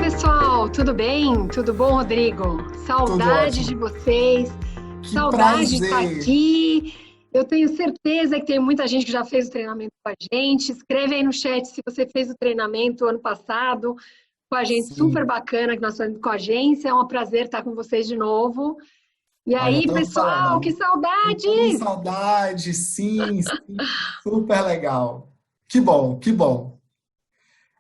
pessoal, tudo bem? Tudo bom, Rodrigo? Tudo Saudades de ótimo. vocês, Que saudade de estar prazer! aqui. Eu tenho certeza que tem muita gente que já fez o treinamento com a gente. Escreve aí no chat se você fez o treinamento ano passado com a gente, super Sim. bacana que nós fazemos com a agência. É um prazer estar com vocês de novo. E Olha, aí, estamos pessoal, que falando. Com saudades! saudade, sim, sim. Super legal. Que bom, que bom.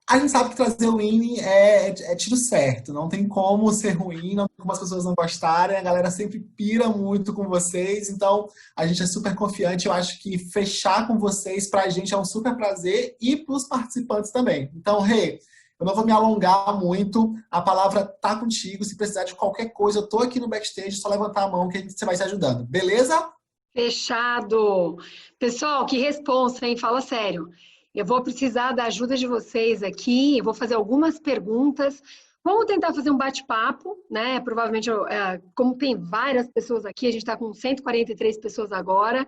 A gente sabe que trazer o Winnie é tiro certo. Não tem como ser ruim, não tem como as pessoas não gostarem. A galera sempre pira muito com vocês. Então, a gente é super confiante. Eu acho que fechar com vocês, pra gente, é um super prazer e para os participantes também. Então, Rê, eu não vou me alongar muito. A palavra tá contigo. Se precisar de qualquer coisa, eu tô aqui no backstage. É só levantar a mão que você vai se ajudando. Beleza? Fechado. Pessoal, que responsa, hein? Fala sério. Eu vou precisar da ajuda de vocês aqui, eu vou fazer algumas perguntas. Vamos tentar fazer um bate-papo, né? Provavelmente, como tem várias pessoas aqui, a gente está com 143 pessoas agora.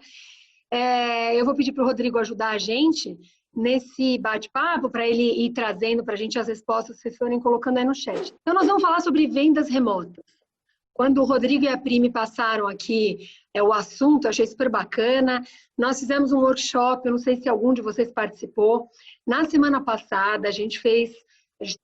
Eu vou pedir para o Rodrigo ajudar a gente nesse bate-papo, para ele ir trazendo para a gente as respostas que vocês forem colocando aí no chat. Então, nós vamos falar sobre vendas remotas. Quando o Rodrigo e a Pri passaram aqui o assunto, eu achei super bacana. Nós fizemos um workshop, eu não sei se algum de vocês participou. Na semana passada, a gente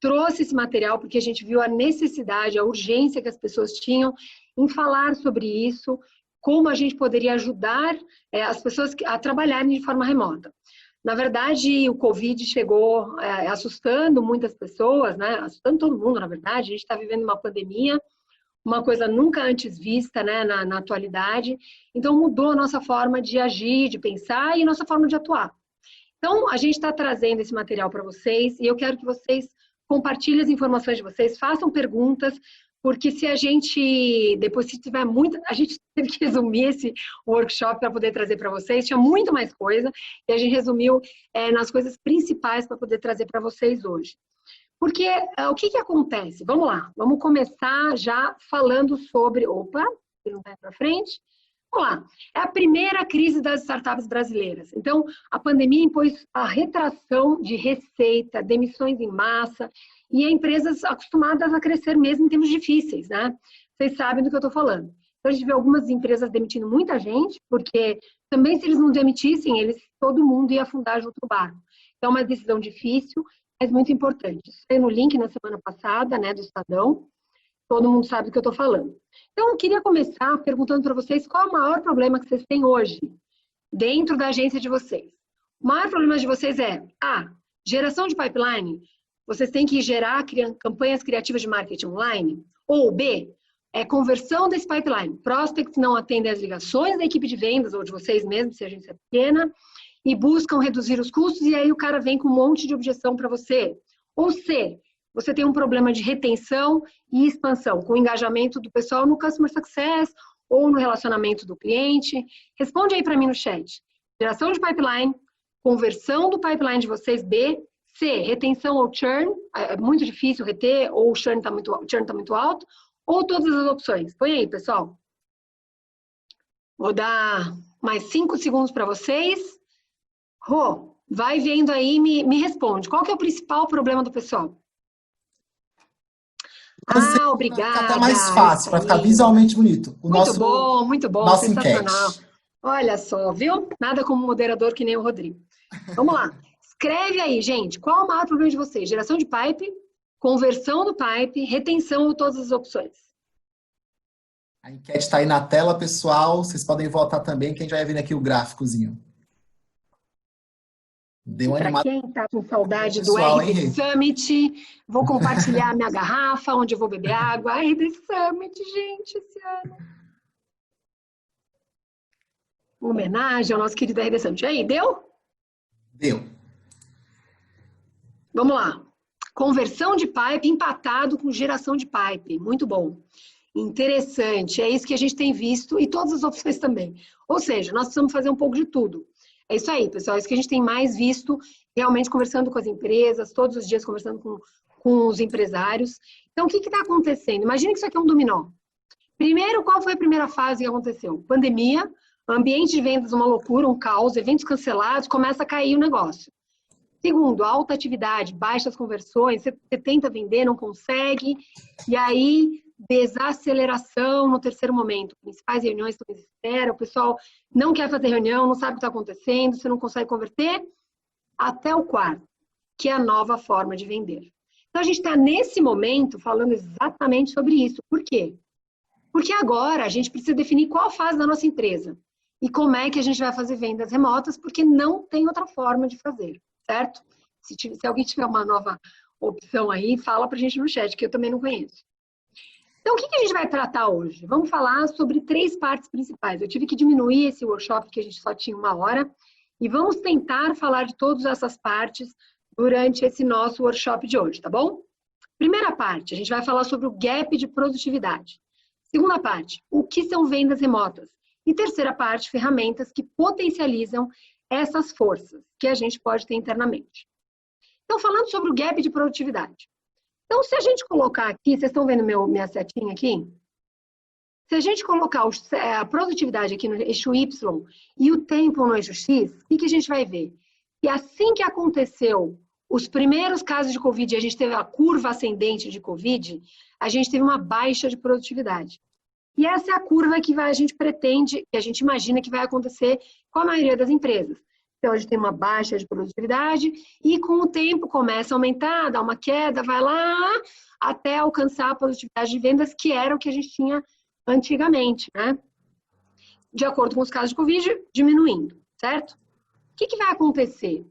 trouxe esse material porque a gente viu a necessidade, a urgência que as pessoas tinham em falar sobre isso, como a gente poderia ajudar as pessoas a trabalharem de forma remota. Na verdade, o Covid chegou assustando muitas pessoas, né? Assustando todo mundo, na verdade. A gente está vivendo uma pandemia, uma coisa nunca antes vista, né, na atualidade. Então, mudou a nossa forma de agir, de pensar e a nossa forma de atuar. Então, a gente está trazendo esse material para vocês e eu quero que vocês compartilhem as informações de vocês, façam perguntas, porque se a gente, depois se tiver muita, a gente teve que resumir esse workshop para poder trazer para vocês, tinha muito mais coisa, e a gente resumiu nas coisas principais para poder trazer para vocês hoje. Porque o que acontece? Vamos lá, vamos começar já falando sobre... Opa, não vai para frente. Vamos lá, é a primeira crise das startups brasileiras. Então, a pandemia impôs a retração de receita, demissões em massa, e empresas acostumadas a crescer mesmo em tempos difíceis, né? Vocês sabem do que eu estou falando. Então, a gente vê algumas empresas demitindo muita gente, porque também se eles não demitissem, todo mundo ia afundar junto no barco. Então, é uma decisão difícil, mas muito importante. Isso aí no link na semana passada, né, do Estadão. Todo mundo sabe do que eu estou falando. Então, eu queria começar perguntando para vocês qual é o maior problema que vocês têm hoje dentro da agência de vocês. O maior problema de vocês é A, geração de pipeline. Vocês têm que gerar campanhas criativas de marketing online. Ou B, conversão desse pipeline. Prospects não atendem às ligações da equipe de vendas ou de vocês mesmos, se a agência é pequena, e buscam reduzir os custos, e aí o cara vem com um monte de objeção para você. Ou C, você tem um problema de retenção e expansão, com o engajamento do pessoal no Customer Success ou no relacionamento do cliente. Responde aí para mim no chat. Geração de pipeline, conversão do pipeline de vocês, B. C, retenção ou churn, é muito difícil reter, ou o churn está muito alto, ou todas as opções. Põe aí, pessoal. Vou dar mais 5 segundos para vocês. Rô, vai vendo aí e me responde. Qual que é o principal problema do pessoal? Você, Ah, para ficar até obrigada. mais fácil, Isso para ficar aí. visualmente bonito, o Muito bom, nosso sensacional. enquete. Olha só, viu? Nada como moderador que nem o Rodrigo. Vamos lá. Escreve aí, gente. Qual o maior problema de vocês? Geração de pipe, conversão do pipe, retenção ou todas as opções? A enquete está aí na tela, pessoal. Vocês podem votar também, que a gente vai ver aqui o gráficozinho. Deu E uma para animada quem está com no saudade do pessoal, hein, RD Rê? Summit, vou compartilhar minha garrafa, onde eu vou beber água. RD Summit, gente, esse ano. Uma homenagem ao nosso querido RD Summit. E aí, deu? Deu. Vamos lá. Conversão de pipe empatado com geração de pipe. Muito bom. Interessante. É isso que a gente tem visto e todas as opções também. Ou seja, nós precisamos fazer um pouco de tudo. É isso aí, pessoal. É isso que a gente tem mais visto, realmente conversando com as empresas, todos os dias conversando com os empresários. Então, o que está acontecendo? Imagina que isso aqui é um dominó. Primeiro, qual foi a primeira fase que aconteceu? Pandemia, ambiente de vendas uma loucura, um caos, eventos cancelados, começa a cair o negócio. Segundo, alta atividade, baixas conversões, você tenta vender, não consegue, e aí desaceleração no terceiro momento. Principais reuniões estão em espera, o pessoal não quer fazer reunião, não sabe o que está acontecendo, você não consegue converter, até o quarto, que é a nova forma de vender. Então, a gente está, nesse momento, falando exatamente sobre isso. Por quê? Porque agora a gente precisa definir qual fase da nossa empresa e como é que a gente vai fazer vendas remotas, porque não tem outra forma de fazer, certo? Se alguém tiver uma nova opção aí, fala pra gente no chat, que eu também não conheço. Então, o que a gente vai tratar hoje? Vamos falar sobre 3 partes principais. Eu tive que diminuir esse workshop, que a gente só tinha 1 hora, e vamos tentar falar de todas essas partes durante esse nosso workshop de hoje, tá bom? Primeira parte, a gente vai falar sobre o gap de produtividade. Segunda parte, o que são vendas remotas? E terceira parte, ferramentas que potencializam essas forças que a gente pode ter internamente. Então, falando sobre o gap de produtividade. Então, se a gente colocar aqui, vocês estão vendo minha setinha aqui? Se a gente colocar a produtividade aqui no eixo Y e o tempo no eixo X, o que a gente vai ver? Que assim que aconteceu os primeiros casos de Covid e a gente teve a curva ascendente de Covid, a gente teve uma baixa de produtividade. E essa é a curva que a gente pretende, que a gente imagina que vai acontecer com a maioria das empresas. Então, a gente tem uma baixa de produtividade e com o tempo começa a aumentar, dá uma queda, vai lá até alcançar a produtividade de vendas, que era o que a gente tinha antigamente, né? De acordo com os casos de Covid, diminuindo, certo? O que vai acontecer?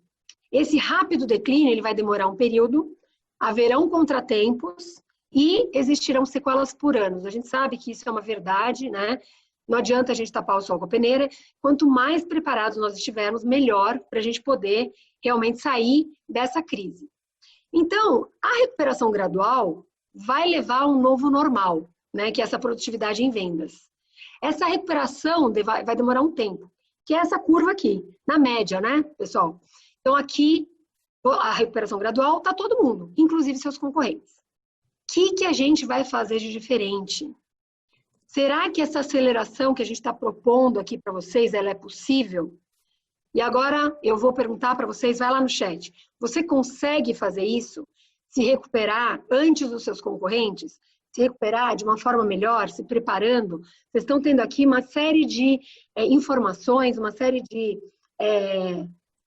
Esse rápido declínio, ele vai demorar um período, haverão contratempos e existirão sequelas por anos. A gente sabe que isso é uma verdade, né? Não adianta a gente tapar o sol com a peneira. Quanto mais preparados nós estivermos, melhor para a gente poder realmente sair dessa crise. Então, a recuperação gradual vai levar a um novo normal, né? Que é essa produtividade em vendas. Essa recuperação vai demorar um tempo, que é essa curva aqui, na média, né, pessoal? Então, aqui, a recuperação gradual está todo mundo, inclusive seus concorrentes. O que a gente vai fazer de diferente? Será que essa aceleração que a gente está propondo aqui para vocês, ela é possível? E agora eu vou perguntar para vocês, vai lá no chat. Você consegue fazer isso? Se recuperar antes dos seus concorrentes? Se recuperar de uma forma melhor, se preparando? Vocês estão tendo aqui uma série de informações, uma série de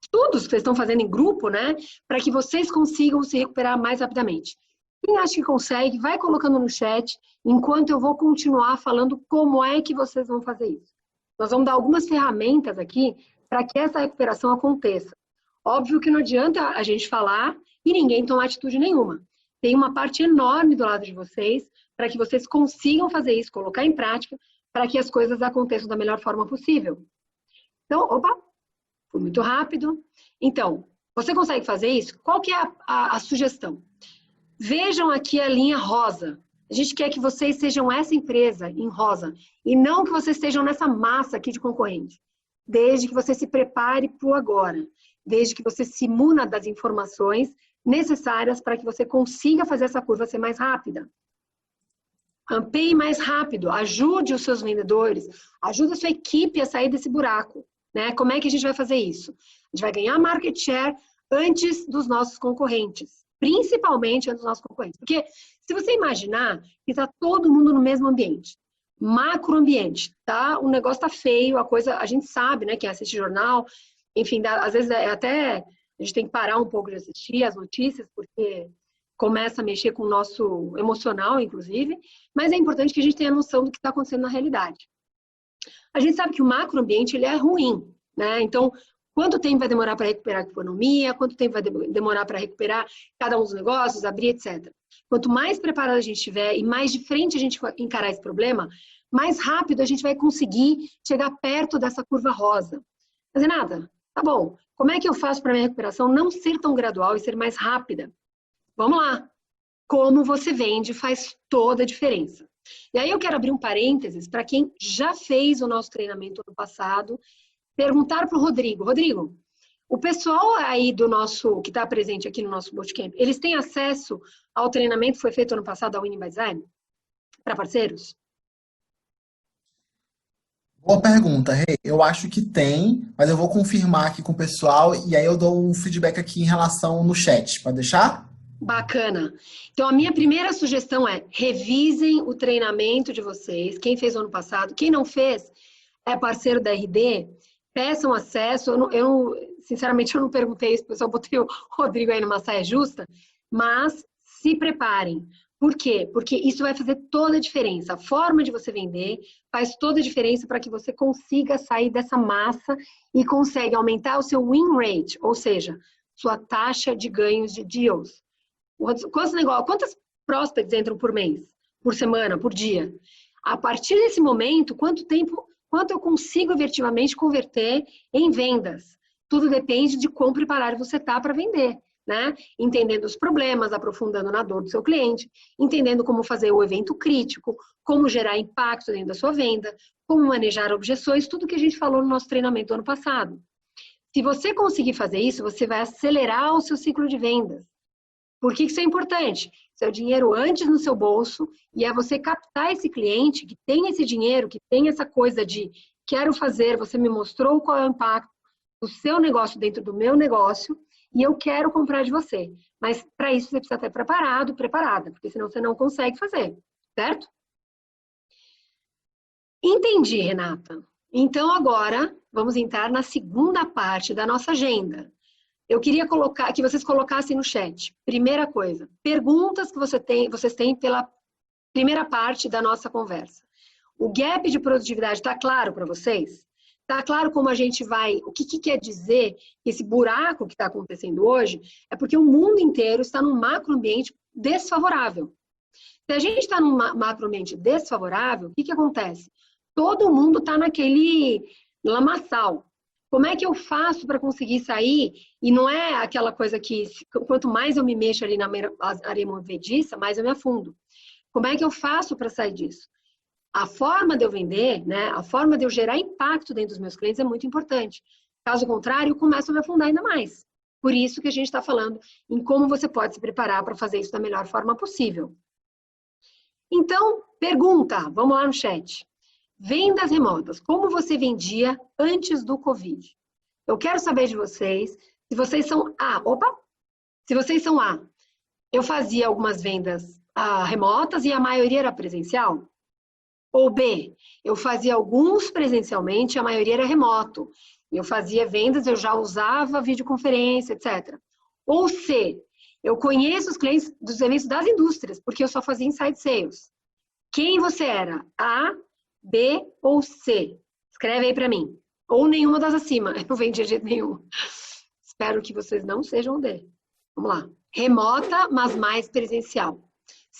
estudos que vocês estão fazendo em grupo, né? Para que vocês consigam se recuperar mais rapidamente. Quem acha que consegue, vai colocando no chat, enquanto eu vou continuar falando como é que vocês vão fazer isso. Nós vamos dar algumas ferramentas aqui para que essa recuperação aconteça. Óbvio que não adianta a gente falar e ninguém tomar atitude nenhuma. Tem uma parte enorme do lado de vocês para que vocês consigam fazer isso, colocar em prática, para que as coisas aconteçam da melhor forma possível. Então, opa, foi muito rápido. Então, você consegue fazer isso? Qual que é a sugestão? Vejam aqui a linha rosa. A gente quer que vocês sejam essa empresa em rosa e não que vocês estejam nessa massa aqui de concorrente. Desde que você se prepare para o agora. Desde que você se imuna das informações necessárias para que você consiga fazer essa curva ser mais rápida. Ampeie mais rápido, ajude os seus vendedores, ajude a sua equipe a sair desse buraco, né? Como é que a gente vai fazer isso? A gente vai ganhar market share antes dos nossos concorrentes, principalmente antes dos nossos concorrentes. Porque se você imaginar que está todo mundo no mesmo ambiente, macroambiente, tá? O negócio tá feio, a gente sabe, né, que assiste jornal, enfim, às vezes até a gente tem que parar um pouco de assistir as notícias, porque começa a mexer com o nosso emocional, inclusive, mas é importante que a gente tenha noção do que está acontecendo na realidade. A gente sabe que o macroambiente, ele é ruim, né? Então, quanto tempo vai demorar para recuperar a economia, quanto tempo vai demorar para recuperar cada um dos negócios, abrir, etc. Quanto mais preparado a gente estiver e mais de frente a gente encarar esse problema, mais rápido a gente vai conseguir chegar perto dessa curva rosa. Fazer nada. Tá bom, como é que eu faço para minha recuperação não ser tão gradual e ser mais rápida? Vamos lá. Como você vende faz toda a diferença. E aí eu quero abrir um parênteses para quem já fez o nosso treinamento no passado, perguntar para o Rodrigo. Rodrigo, o pessoal aí do nosso, que está presente aqui no nosso Bootcamp, eles têm acesso ao treinamento que foi feito ano passado da Winning by Design? Para parceiros? Boa pergunta, Rê. Eu acho que tem, mas eu vou confirmar aqui com o pessoal e aí eu dou um feedback aqui em relação no chat. Pode deixar? Bacana. Então, a minha primeira sugestão é revisem o treinamento de vocês. Quem fez o ano passado, quem não fez, é parceiro da RD, peçam acesso. Sinceramente, eu não perguntei isso, porque eu só botei o Rodrigo aí numa saia justa, mas se preparem. Por quê? Porque isso vai fazer toda a diferença. A forma de você vender faz toda a diferença para que você consiga sair dessa massa e consegue aumentar o seu win rate, ou seja, sua taxa de ganhos de deals. Quantas prospects entram por mês, por semana, por dia? A partir desse momento, quanto eu consigo efetivamente converter em vendas? Tudo depende de quão preparado você está para vender, né? Entendendo os problemas, aprofundando na dor do seu cliente, entendendo como fazer o evento crítico, como gerar impacto dentro da sua venda, como manejar objeções, tudo que a gente falou no nosso treinamento do ano passado. Se você conseguir fazer isso, você vai acelerar o seu ciclo de vendas. Por que isso é importante? Seu dinheiro antes no seu bolso e é você captar esse cliente que tem esse dinheiro, que tem essa coisa de quero fazer, você me mostrou qual é o impacto do seu negócio dentro do meu negócio e eu quero comprar de você. Mas para isso você precisa estar preparado, preparada, porque senão você não consegue fazer, certo? Entendi, Renata. Então agora vamos entrar na segunda parte da nossa agenda. Eu queria que vocês colocassem no chat. Primeira coisa, perguntas que vocês têm pela primeira parte da nossa conversa. O gap de produtividade está claro para vocês? Está claro como a gente vai... O que quer dizer que esse buraco que está acontecendo hoje é porque o mundo inteiro está num macroambiente desfavorável. Se a gente está num macroambiente desfavorável, o que acontece? Todo mundo está naquele lamaçal. Como é que eu faço para conseguir sair? E não é aquela coisa que quanto mais eu me mexo ali na areia movediça, mais eu me afundo. Como é que eu faço para sair disso? A forma de eu vender, né, a forma de eu gerar impacto dentro dos meus clientes é muito importante. Caso contrário, eu começo a me afundar ainda mais. Por isso que a gente está falando em como você pode se preparar para fazer isso da melhor forma possível. Então, pergunta, vamos lá no chat. Vendas remotas, como você vendia antes do Covid? Eu quero saber de vocês, se vocês são se vocês são eu fazia algumas vendas remotas e a maioria era presencial. Ou B, eu fazia alguns presencialmente e a maioria era remoto. Eu fazia vendas, eu já usava videoconferência, etc. Ou C, eu conheço os clientes dos eventos das indústrias, porque eu só fazia inside sales. Quem você era? A, B ou C? Escreve aí para mim. Ou nenhuma das acima. Eu não vendia de jeito nenhum. Espero que vocês não sejam D. Vamos lá. Remota, mas mais presencial.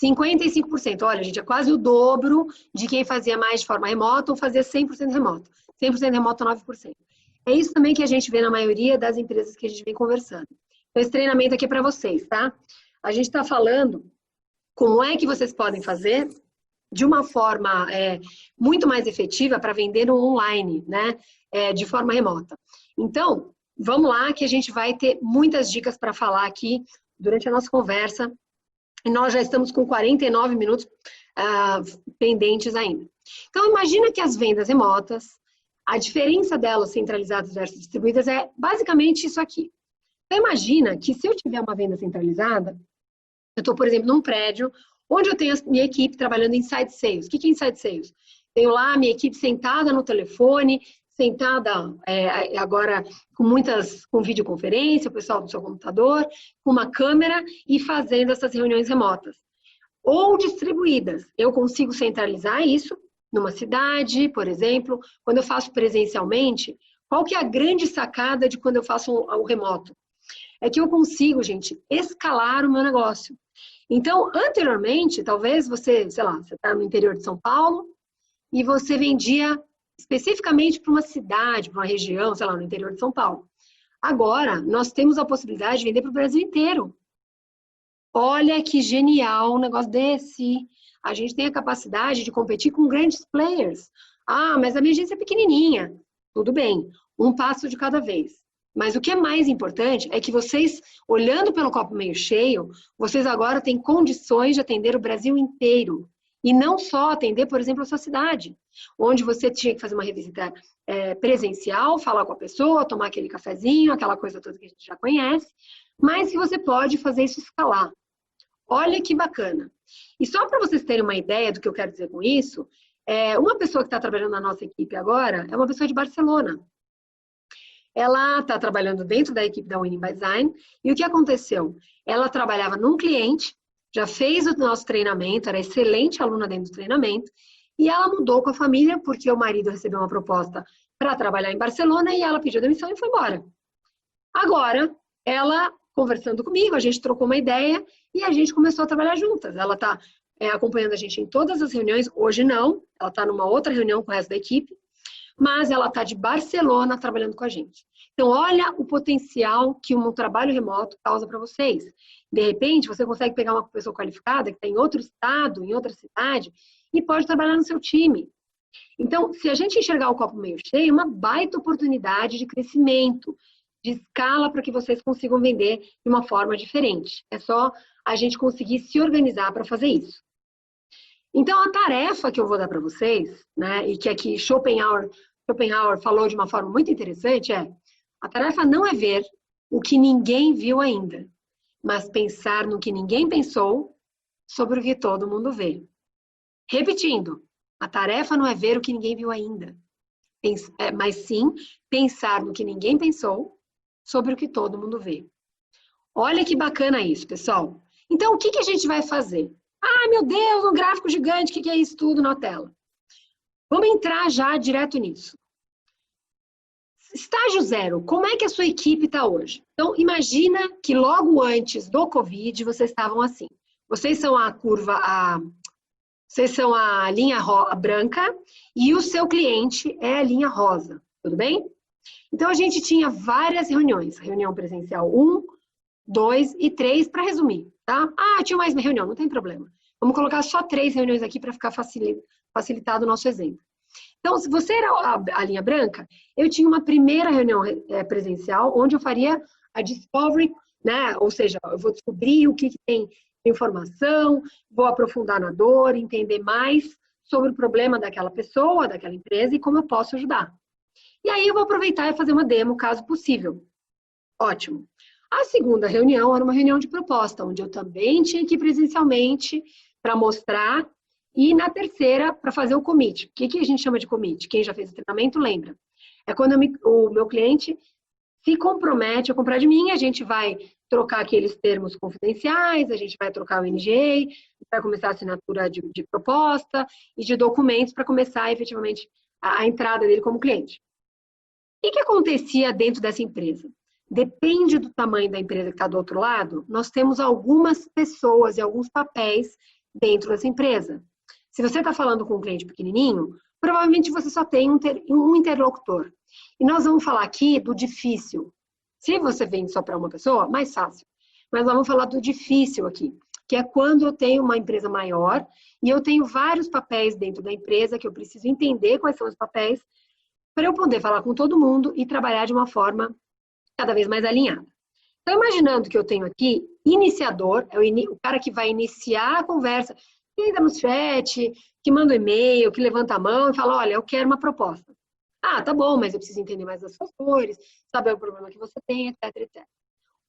55%. Olha, gente, é quase o dobro de quem fazia mais de forma remota ou fazia 100% remoto. 100% remoto, 9%. É isso também que a gente vê na maioria das empresas que a gente vem conversando. Então, esse treinamento aqui é para vocês, tá? A gente está falando como é que vocês podem fazer de uma forma muito mais efetiva para vender no online, né? De forma remota. Então, vamos lá que a gente vai ter muitas dicas para falar aqui durante a nossa conversa. E nós já estamos com 49 minutos pendentes ainda. Então, imagina que as vendas remotas, a diferença delas centralizadas versus distribuídas é basicamente isso aqui. Então, imagina que se eu tiver uma venda centralizada, eu estou, por exemplo, num prédio onde eu tenho a minha equipe trabalhando em inside sales. O que é inside sales? Tenho lá a minha equipe sentada no telefone, sentada agora com videoconferência, o pessoal do seu computador, com uma câmera e fazendo essas reuniões remotas. Ou distribuídas. Eu consigo centralizar isso numa cidade, por exemplo. Quando eu faço presencialmente, qual que é a grande sacada de quando eu faço o remoto? É que eu consigo, gente, escalar o meu negócio. Então, anteriormente, talvez você, sei lá, você está no interior de São Paulo e você vendia especificamente para uma cidade, para uma região, sei lá, no interior de São Paulo. Agora, nós temos a possibilidade de vender para o Brasil inteiro. Olha que genial um negócio desse. A gente tem a capacidade de competir com grandes players. Mas a minha agência é pequenininha. Tudo bem, um passo de cada vez. Mas o que é mais importante é que vocês, olhando pelo copo meio cheio, vocês agora têm condições de atender o Brasil inteiro. E não só atender, por exemplo, a sua cidade, onde você tinha que fazer uma revisita presencial, falar com a pessoa, tomar aquele cafezinho, aquela coisa toda que a gente já conhece, mas que você pode fazer isso escalar. Olha que bacana. E só para vocês terem uma ideia do que eu quero dizer com isso, uma pessoa que está trabalhando na nossa equipe agora é uma pessoa de Barcelona. Ela está trabalhando dentro da equipe da Winning by Design. E o que aconteceu? Ela trabalhava num cliente, já fez o nosso treinamento, era excelente aluna dentro do treinamento, e ela mudou com a família porque o marido recebeu uma proposta para trabalhar em Barcelona e ela pediu demissão e foi embora. Agora, ela conversando comigo, a gente trocou uma ideia e a gente começou a trabalhar juntas. Ela está acompanhando a gente em todas as reuniões, hoje não, ela está numa outra reunião com o resto da equipe, mas ela está de Barcelona trabalhando com a gente. Então, olha o potencial que um trabalho remoto causa para vocês. De repente, você consegue pegar uma pessoa qualificada que está em outro estado, em outra cidade, e pode trabalhar no seu time. Então, se a gente enxergar o copo meio cheio, é uma baita oportunidade de crescimento, de escala para que vocês consigam vender de uma forma diferente. É só a gente conseguir se organizar para fazer isso. Então, a tarefa que eu vou dar para vocês, né, e que aqui Schopenhauer falou de uma forma muito interessante a tarefa não é ver o que ninguém viu ainda, mas pensar no que ninguém pensou sobre o que todo mundo vê. Repetindo, a tarefa não é ver o que ninguém viu ainda, mas sim pensar no que ninguém pensou sobre o que todo mundo vê. Olha que bacana isso, pessoal. Então, o que a gente vai fazer? Ah, meu Deus, um gráfico gigante, o que é isso tudo na tela? Vamos entrar já direto nisso. Estágio zero, como é que a sua equipe está hoje? Então, imagina que logo antes do Covid, vocês estavam assim. Vocês são vocês são a linha branca e o seu cliente é a linha rosa, tudo bem? Então, a gente tinha várias reuniões. Reunião presencial 1, 2 e 3, para resumir, tá? Ah, tinha mais uma reunião, não tem problema. Vamos colocar só 3 reuniões aqui para ficar facilitado o nosso exemplo. Então, se você era a linha branca, eu tinha uma primeira reunião presencial, onde eu faria a discovery, né? Ou seja, eu vou descobrir o que tem de informação, vou aprofundar na dor, entender mais sobre o problema daquela pessoa, daquela empresa e como eu posso ajudar. E aí eu vou aproveitar e fazer uma demo, caso possível. Ótimo. A segunda reunião era uma reunião de proposta, onde eu também tinha que ir presencialmente para mostrar. E na terceira, para fazer o commit. O que a gente chama de commit? Quem já fez o treinamento lembra. É quando o meu cliente se compromete a comprar de mim, a gente vai trocar aqueles termos confidenciais, a gente vai trocar o NDA, vai começar a assinatura de proposta e de documentos para começar efetivamente a entrada dele como cliente. O que acontecia dentro dessa empresa? Depende do tamanho da empresa que está do outro lado, nós temos algumas pessoas e alguns papéis dentro dessa empresa. Se você está falando com um cliente pequenininho, provavelmente você só tem um interlocutor. E nós vamos falar aqui do difícil. Se você vende só para uma pessoa, mais fácil. Mas nós vamos falar do difícil aqui, que é quando eu tenho uma empresa maior e eu tenho vários papéis dentro da empresa que eu preciso entender quais são os papéis para eu poder falar com todo mundo e trabalhar de uma forma cada vez mais alinhada. Então, imaginando que eu tenho aqui iniciador, é o cara que vai iniciar a conversa, que entra no chat, que manda um e-mail, que levanta a mão e fala, olha, eu quero uma proposta. Ah, tá bom, mas eu preciso entender mais das suas dores, saber o problema que você tem, etc, etc.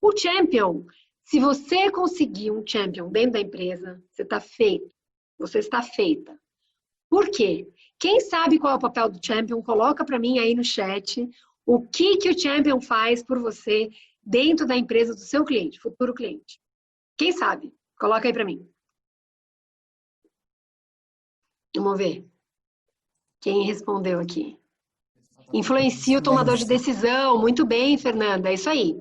O champion, se você conseguir um champion dentro da empresa, você está feito. Você está feita. Por quê? Quem sabe qual é o papel do champion, coloca para mim aí no chat o que o champion faz por você dentro da empresa do seu cliente, futuro cliente. Quem sabe? Coloca aí para mim. Vamos ver. Quem respondeu aqui? Influencia o tomador de decisão. Muito bem, Fernanda. É isso aí.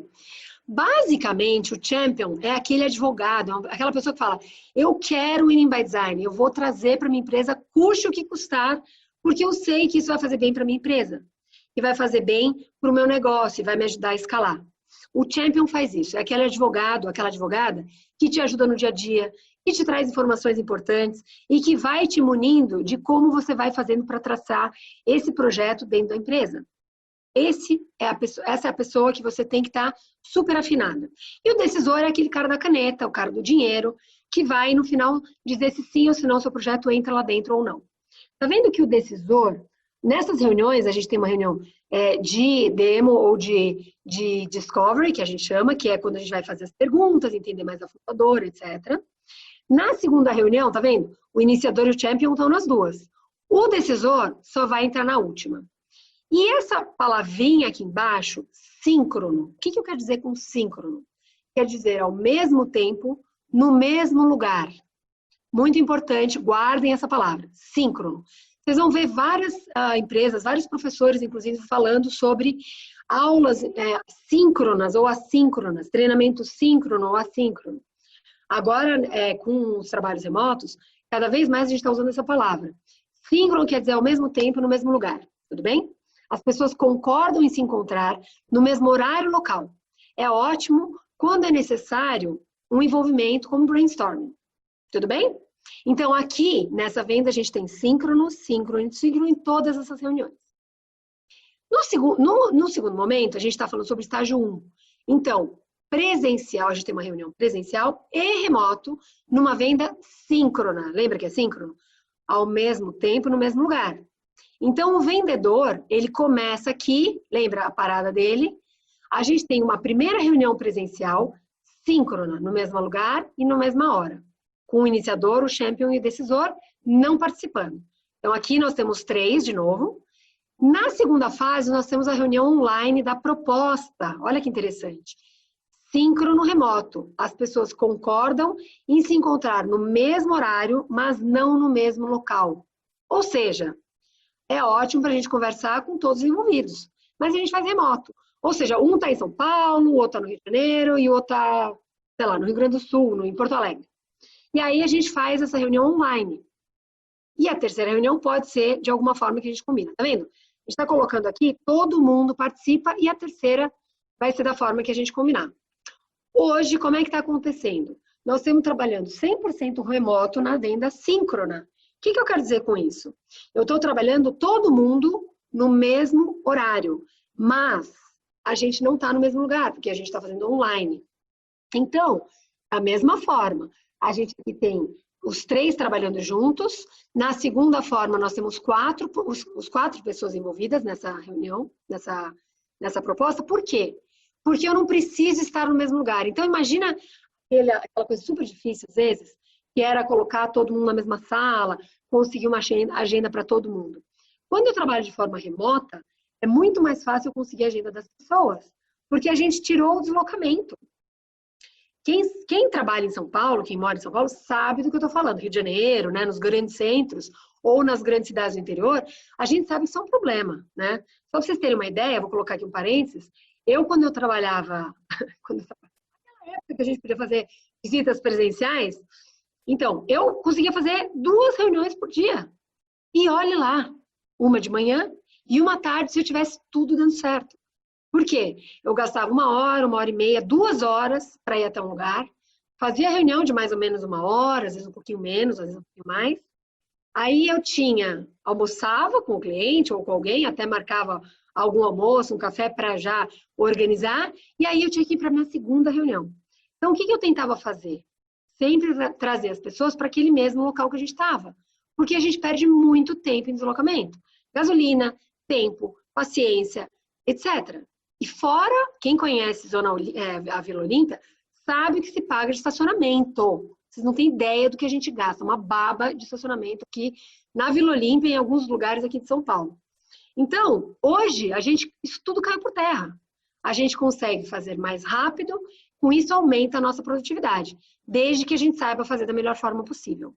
Basicamente, o champion é aquele advogado, aquela pessoa que fala, eu quero o Winning by Design, eu vou trazer para minha empresa, custe o que custar, porque eu sei que isso vai fazer bem para minha empresa. E vai fazer bem para o meu negócio, e vai me ajudar a escalar. O champion faz isso. É aquele advogado, aquela advogada que te ajuda no dia a dia, que te traz informações importantes e que vai te munindo de como você vai fazendo para traçar esse projeto dentro da empresa. Essa é a pessoa que você tem que estar super afinada. E o decisor é aquele cara da caneta, o cara do dinheiro, que vai, no final, dizer se sim ou se não o seu projeto entra lá dentro ou não. Tá vendo que o decisor, nessas reuniões, a gente tem uma reunião de demo ou de discovery, que a gente chama, que é quando a gente vai fazer as perguntas, entender mais a fundadora, etc. Na segunda reunião, tá vendo? O iniciador e o champion estão nas duas. O decisor só vai entrar na última. E essa palavrinha aqui embaixo, síncrono, o que eu quero dizer com síncrono? Quer dizer ao mesmo tempo, no mesmo lugar. Muito importante, guardem essa palavra, síncrono. Vocês vão ver várias empresas, vários professores, inclusive, falando sobre aulas síncronas ou assíncronas, treinamento síncrono ou assíncrono. Agora, com os trabalhos remotos, cada vez mais a gente está usando essa palavra. Síncrono quer dizer ao mesmo tempo, no mesmo lugar, tudo bem? As pessoas concordam em se encontrar no mesmo horário e local. É ótimo quando é necessário um envolvimento como brainstorming. Tudo bem? Então, aqui, nessa venda, a gente tem síncrono, síncrono e síncrono em todas essas reuniões. No segundo momento, a gente está falando sobre estágio 1. Então, presencial, a gente tem uma reunião presencial e remoto numa venda síncrona. Lembra que é síncrono? Ao mesmo tempo, no mesmo lugar. Então, o vendedor, ele começa aqui, lembra a parada dele? A gente tem uma primeira reunião presencial síncrona, no mesmo lugar e na mesma hora. Com o iniciador, o champion e o decisor não participando. Então, aqui nós temos 3 de novo. Na segunda fase, nós temos a reunião online da proposta. Olha que interessante. Síncrono remoto. As pessoas concordam em se encontrar no mesmo horário, mas não no mesmo local. Ou seja, é ótimo para a gente conversar com todos os envolvidos. Mas a gente faz remoto. Ou seja, um está em São Paulo, o outro está no Rio de Janeiro e o outro está, sei lá, no Rio Grande do Sul, em Porto Alegre. E aí a gente faz essa reunião online. E a terceira reunião pode ser de alguma forma que a gente combina. Tá vendo? A gente está colocando aqui, todo mundo participa e a terceira vai ser da forma que a gente combinar. Hoje, como é que está acontecendo? Nós estamos trabalhando 100% remoto na venda síncrona. O que eu quero dizer com isso? Eu estou trabalhando todo mundo no mesmo horário, mas a gente não está no mesmo lugar, porque a gente está fazendo online. Então, da mesma forma, a gente aqui tem os 3 trabalhando juntos. Na segunda forma, nós temos os 4 pessoas envolvidas nessa reunião, nessa proposta. Por quê? Porque eu não preciso estar no mesmo lugar. Então, imagina aquela coisa super difícil, às vezes, que era colocar todo mundo na mesma sala, conseguir uma agenda para todo mundo. Quando eu trabalho de forma remota, é muito mais fácil eu conseguir a agenda das pessoas, porque a gente tirou o deslocamento. Quem trabalha em São Paulo, quem mora em São Paulo, sabe do que eu estou falando. Rio de Janeiro, né, nos grandes centros ou nas grandes cidades do interior, a gente sabe que isso é um problema, né? Só para vocês terem uma ideia, vou colocar aqui um parênteses, quando eu trabalhava, naquela época que a gente podia fazer visitas presenciais, então, eu conseguia fazer 2 reuniões por dia. E olhe lá, uma de manhã e uma tarde, se eu tivesse tudo dando certo. Por quê? Eu gastava 1 hora, 1h30, 2 horas para ir até um lugar, fazia reunião de mais ou menos 1 hora, às vezes um pouquinho menos, às vezes um pouquinho mais. Aí eu almoçava com o cliente ou com alguém, até marcava algum almoço, um café para já organizar, e aí eu tinha que ir para a minha segunda reunião. Então, o que eu tentava fazer? Sempre trazer as pessoas para aquele mesmo local que a gente estava, porque a gente perde muito tempo em deslocamento. Gasolina, tempo, paciência, etc. E fora, quem conhece a Vila Olímpia, sabe o que se paga de estacionamento. Vocês não têm ideia do que a gente gasta, uma baba de estacionamento aqui na Vila Olímpia e em alguns lugares aqui de São Paulo. Então, hoje, isso tudo caiu por terra. A gente consegue fazer mais rápido, com isso aumenta a nossa produtividade, desde que a gente saiba fazer da melhor forma possível.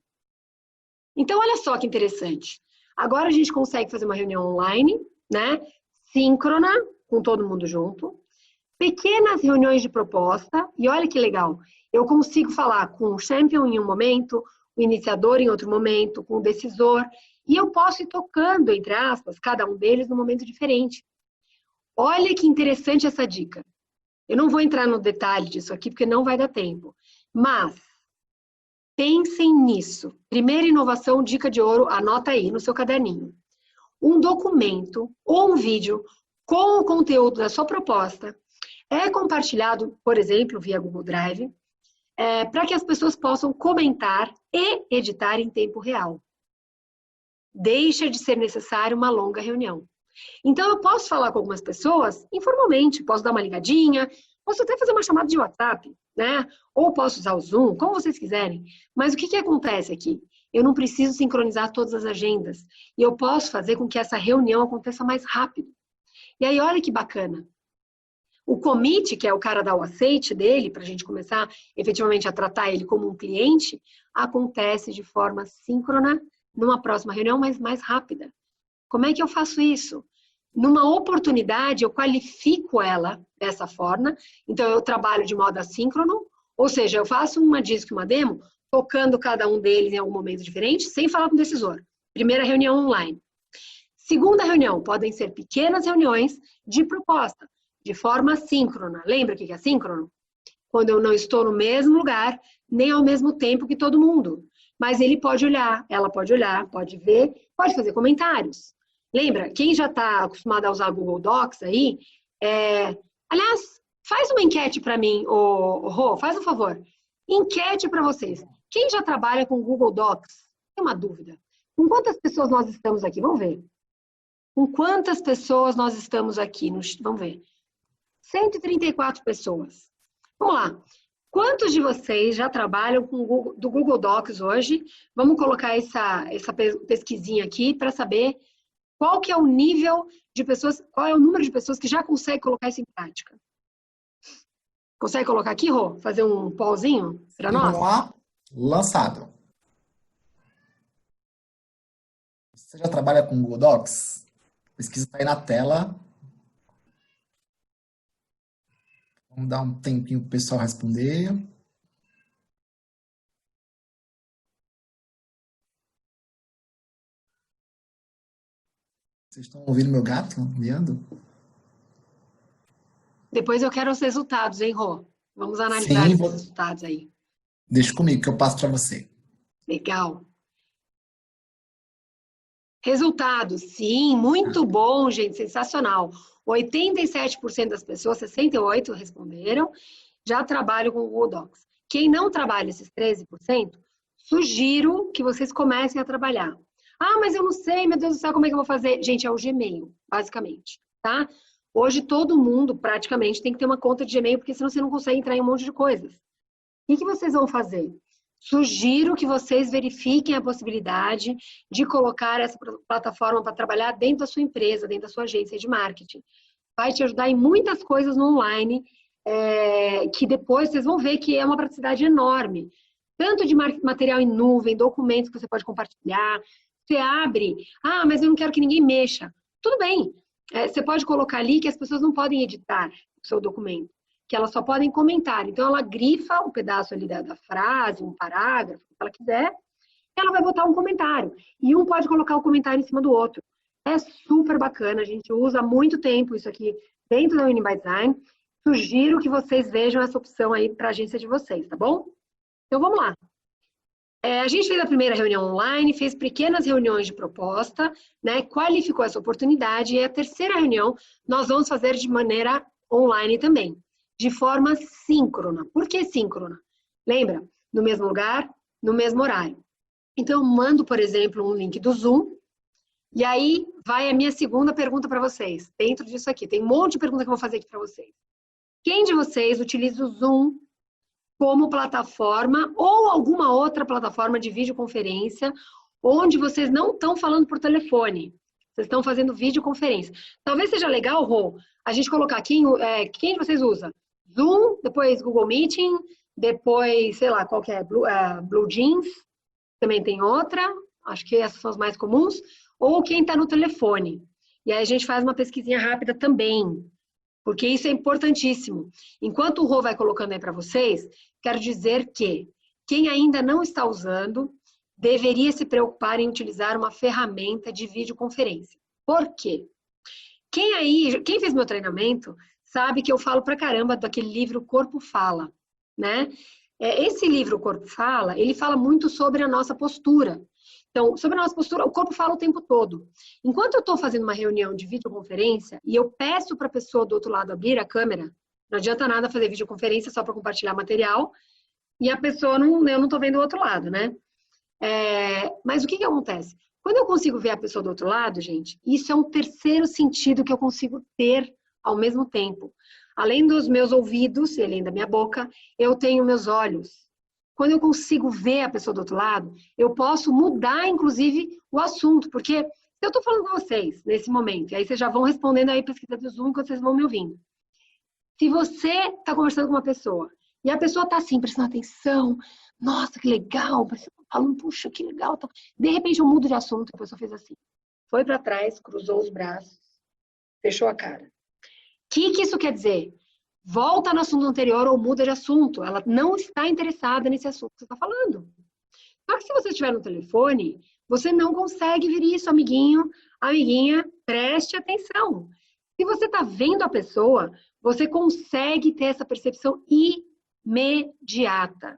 Então, olha só que interessante. Agora a gente consegue fazer uma reunião online, né? Síncrona, com todo mundo junto. Pequenas reuniões de proposta. E olha que legal. Eu consigo falar com o champion em um momento, o iniciador em outro momento, com o decisor. E eu posso ir tocando, entre aspas, cada um deles num momento diferente. Olha que interessante essa dica. Eu não vou entrar no detalhe disso aqui, porque não vai dar tempo. Mas, pensem nisso. Primeira inovação, dica de ouro, anota aí no seu caderninho. Um documento ou um vídeo com o conteúdo da sua proposta é compartilhado, por exemplo, via Google Drive, para que as pessoas possam comentar e editar em tempo real. Deixa de ser necessário uma longa reunião. Então, eu posso falar com algumas pessoas informalmente, posso dar uma ligadinha, posso até fazer uma chamada de WhatsApp, né? Ou posso usar o Zoom, como vocês quiserem. Mas o que acontece aqui? Eu não preciso sincronizar todas as agendas. E eu posso fazer com que essa reunião aconteça mais rápido. E aí, olha que bacana. O commit, que é o cara dar o aceite dele, para a gente começar efetivamente a tratar ele como um cliente, acontece de forma síncrona numa próxima reunião, mas mais rápida. Como é que eu faço isso? Numa oportunidade, eu qualifico ela dessa forma. Então, eu trabalho de modo assíncrono, ou seja, eu faço uma disco e uma demo, tocando cada um deles em algum momento diferente, sem falar com o decisor. Primeira reunião online. Segunda reunião, podem ser pequenas reuniões de proposta, de forma assíncrona. Lembra o que é assíncrono? Quando eu não estou no mesmo lugar, nem ao mesmo tempo que todo mundo. Mas ele pode olhar, ela pode olhar, pode ver, pode fazer comentários. Lembra? Quem já está acostumado a usar Google Docs aí, aliás, faz uma enquete para mim, Rô, faz um favor. Enquete para vocês. Quem já trabalha com Google Docs? Tem uma dúvida. Com quantas pessoas nós estamos aqui? Vamos ver. Com quantas pessoas nós estamos aqui? Vamos ver. 134 pessoas. Vamos lá. Quantos de vocês já trabalham com do Google Docs hoje? Vamos colocar essa pesquisinha aqui para saber qual que é o nível de pessoas, qual é o número de pessoas que já consegue colocar isso em prática. Consegue colocar aqui, Rô? Fazer um pauzinho para nós? Vamos lá. Lançado. Você já trabalha com Google Docs? A pesquisa está aí na tela. Vamos dar um tempinho para o pessoal responder. Vocês estão ouvindo meu gato miando? Depois eu quero os resultados, hein, Rô? Vamos analisar Sim, esses resultados aí. deixa comigo que eu passo para você. Legal. Resultados, sim, muito bom, gente, sensacional. 87% das pessoas, 68% responderam, já trabalham com o Google Docs. Quem não trabalha esses 13%, sugiro que vocês comecem a trabalhar. Ah, mas eu não sei, meu Deus do céu, como é que eu vou fazer? Gente, é o Gmail, basicamente, tá? Hoje todo mundo, praticamente, tem que ter uma conta de Gmail, porque senão você não consegue entrar em um monte de coisas. O que vocês vão fazer? Sugiro que vocês verifiquem a possibilidade de colocar essa plataforma para trabalhar dentro da sua empresa, dentro da sua agência de marketing. Vai te ajudar em muitas coisas no online, que depois vocês vão ver que é uma praticidade enorme. Tanto de material em nuvem, documentos que você pode compartilhar. Você abre, mas eu não quero que ninguém mexa. Tudo bem, você pode colocar ali que as pessoas não podem editar o seu documento, que elas só podem comentar. Então, ela grifa um pedaço ali da frase, um parágrafo, se ela quiser, ela vai botar um comentário. E um pode colocar o comentário em cima do outro. É super bacana, a gente usa há muito tempo isso aqui dentro da Winning by Design. Sugiro que vocês vejam essa opção aí para a agência de vocês, tá bom? Então, vamos lá. A gente fez a primeira reunião online, fez pequenas reuniões de proposta, né, qualificou essa oportunidade, e a terceira reunião nós vamos fazer de maneira online também, de forma síncrona. Por que síncrona? Lembra? No mesmo lugar, no mesmo horário. Então, eu mando, por exemplo, um link do Zoom, e aí vai a minha segunda pergunta para vocês. Dentro disso aqui, tem um monte de pergunta que eu vou fazer aqui para vocês. Quem de vocês utiliza o Zoom como plataforma ou alguma outra plataforma de videoconferência onde vocês não estão falando por telefone? Vocês estão fazendo videoconferência. Talvez seja legal, Rô, a gente colocar quem de vocês usa? Zoom, depois Google Meeting, depois, sei lá, qual que é? Blue Jeans, também tem outra, acho que essas são as mais comuns, ou quem está no telefone. E aí a gente faz uma pesquisinha rápida também, porque isso é importantíssimo. Enquanto o Rô vai colocando aí para vocês, quero dizer que quem ainda não está usando deveria se preocupar em utilizar uma ferramenta de videoconferência. Por quê? Quem fez meu treinamento sabe que eu falo pra caramba daquele livro O Corpo Fala, né? Esse livro O Corpo Fala, ele fala muito sobre a nossa postura. Então, sobre a nossa postura, o corpo fala o tempo todo. Enquanto eu estou fazendo uma reunião de videoconferência e eu peço para a pessoa do outro lado abrir a câmera, não adianta nada fazer videoconferência só para compartilhar material, e a pessoa não, eu não estou vendo o outro lado, né? Mas o que acontece? Quando eu consigo ver a pessoa do outro lado, gente, isso é um terceiro sentido que eu consigo ter ao mesmo tempo. Além dos meus ouvidos, e além da minha boca, eu tenho meus olhos. Quando eu consigo ver a pessoa do outro lado, eu posso mudar, inclusive, o assunto, porque eu estou falando com vocês nesse momento, e aí vocês já vão respondendo aí pesquisa do Zoom enquanto vocês vão me ouvindo. Se você está conversando com uma pessoa e a pessoa está assim, prestando atenção, nossa, que legal, falando, puxa, que legal. De repente eu mudo de assunto, a pessoa fez assim, foi para trás, cruzou os braços, fechou a cara. O que isso quer dizer? Volta no assunto anterior ou muda de assunto. Ela não está interessada nesse assunto que você está falando. Só que se você estiver no telefone, você não consegue ver isso, amiguinho, amiguinha, preste atenção. Se você está vendo a pessoa, você consegue ter essa percepção imediata.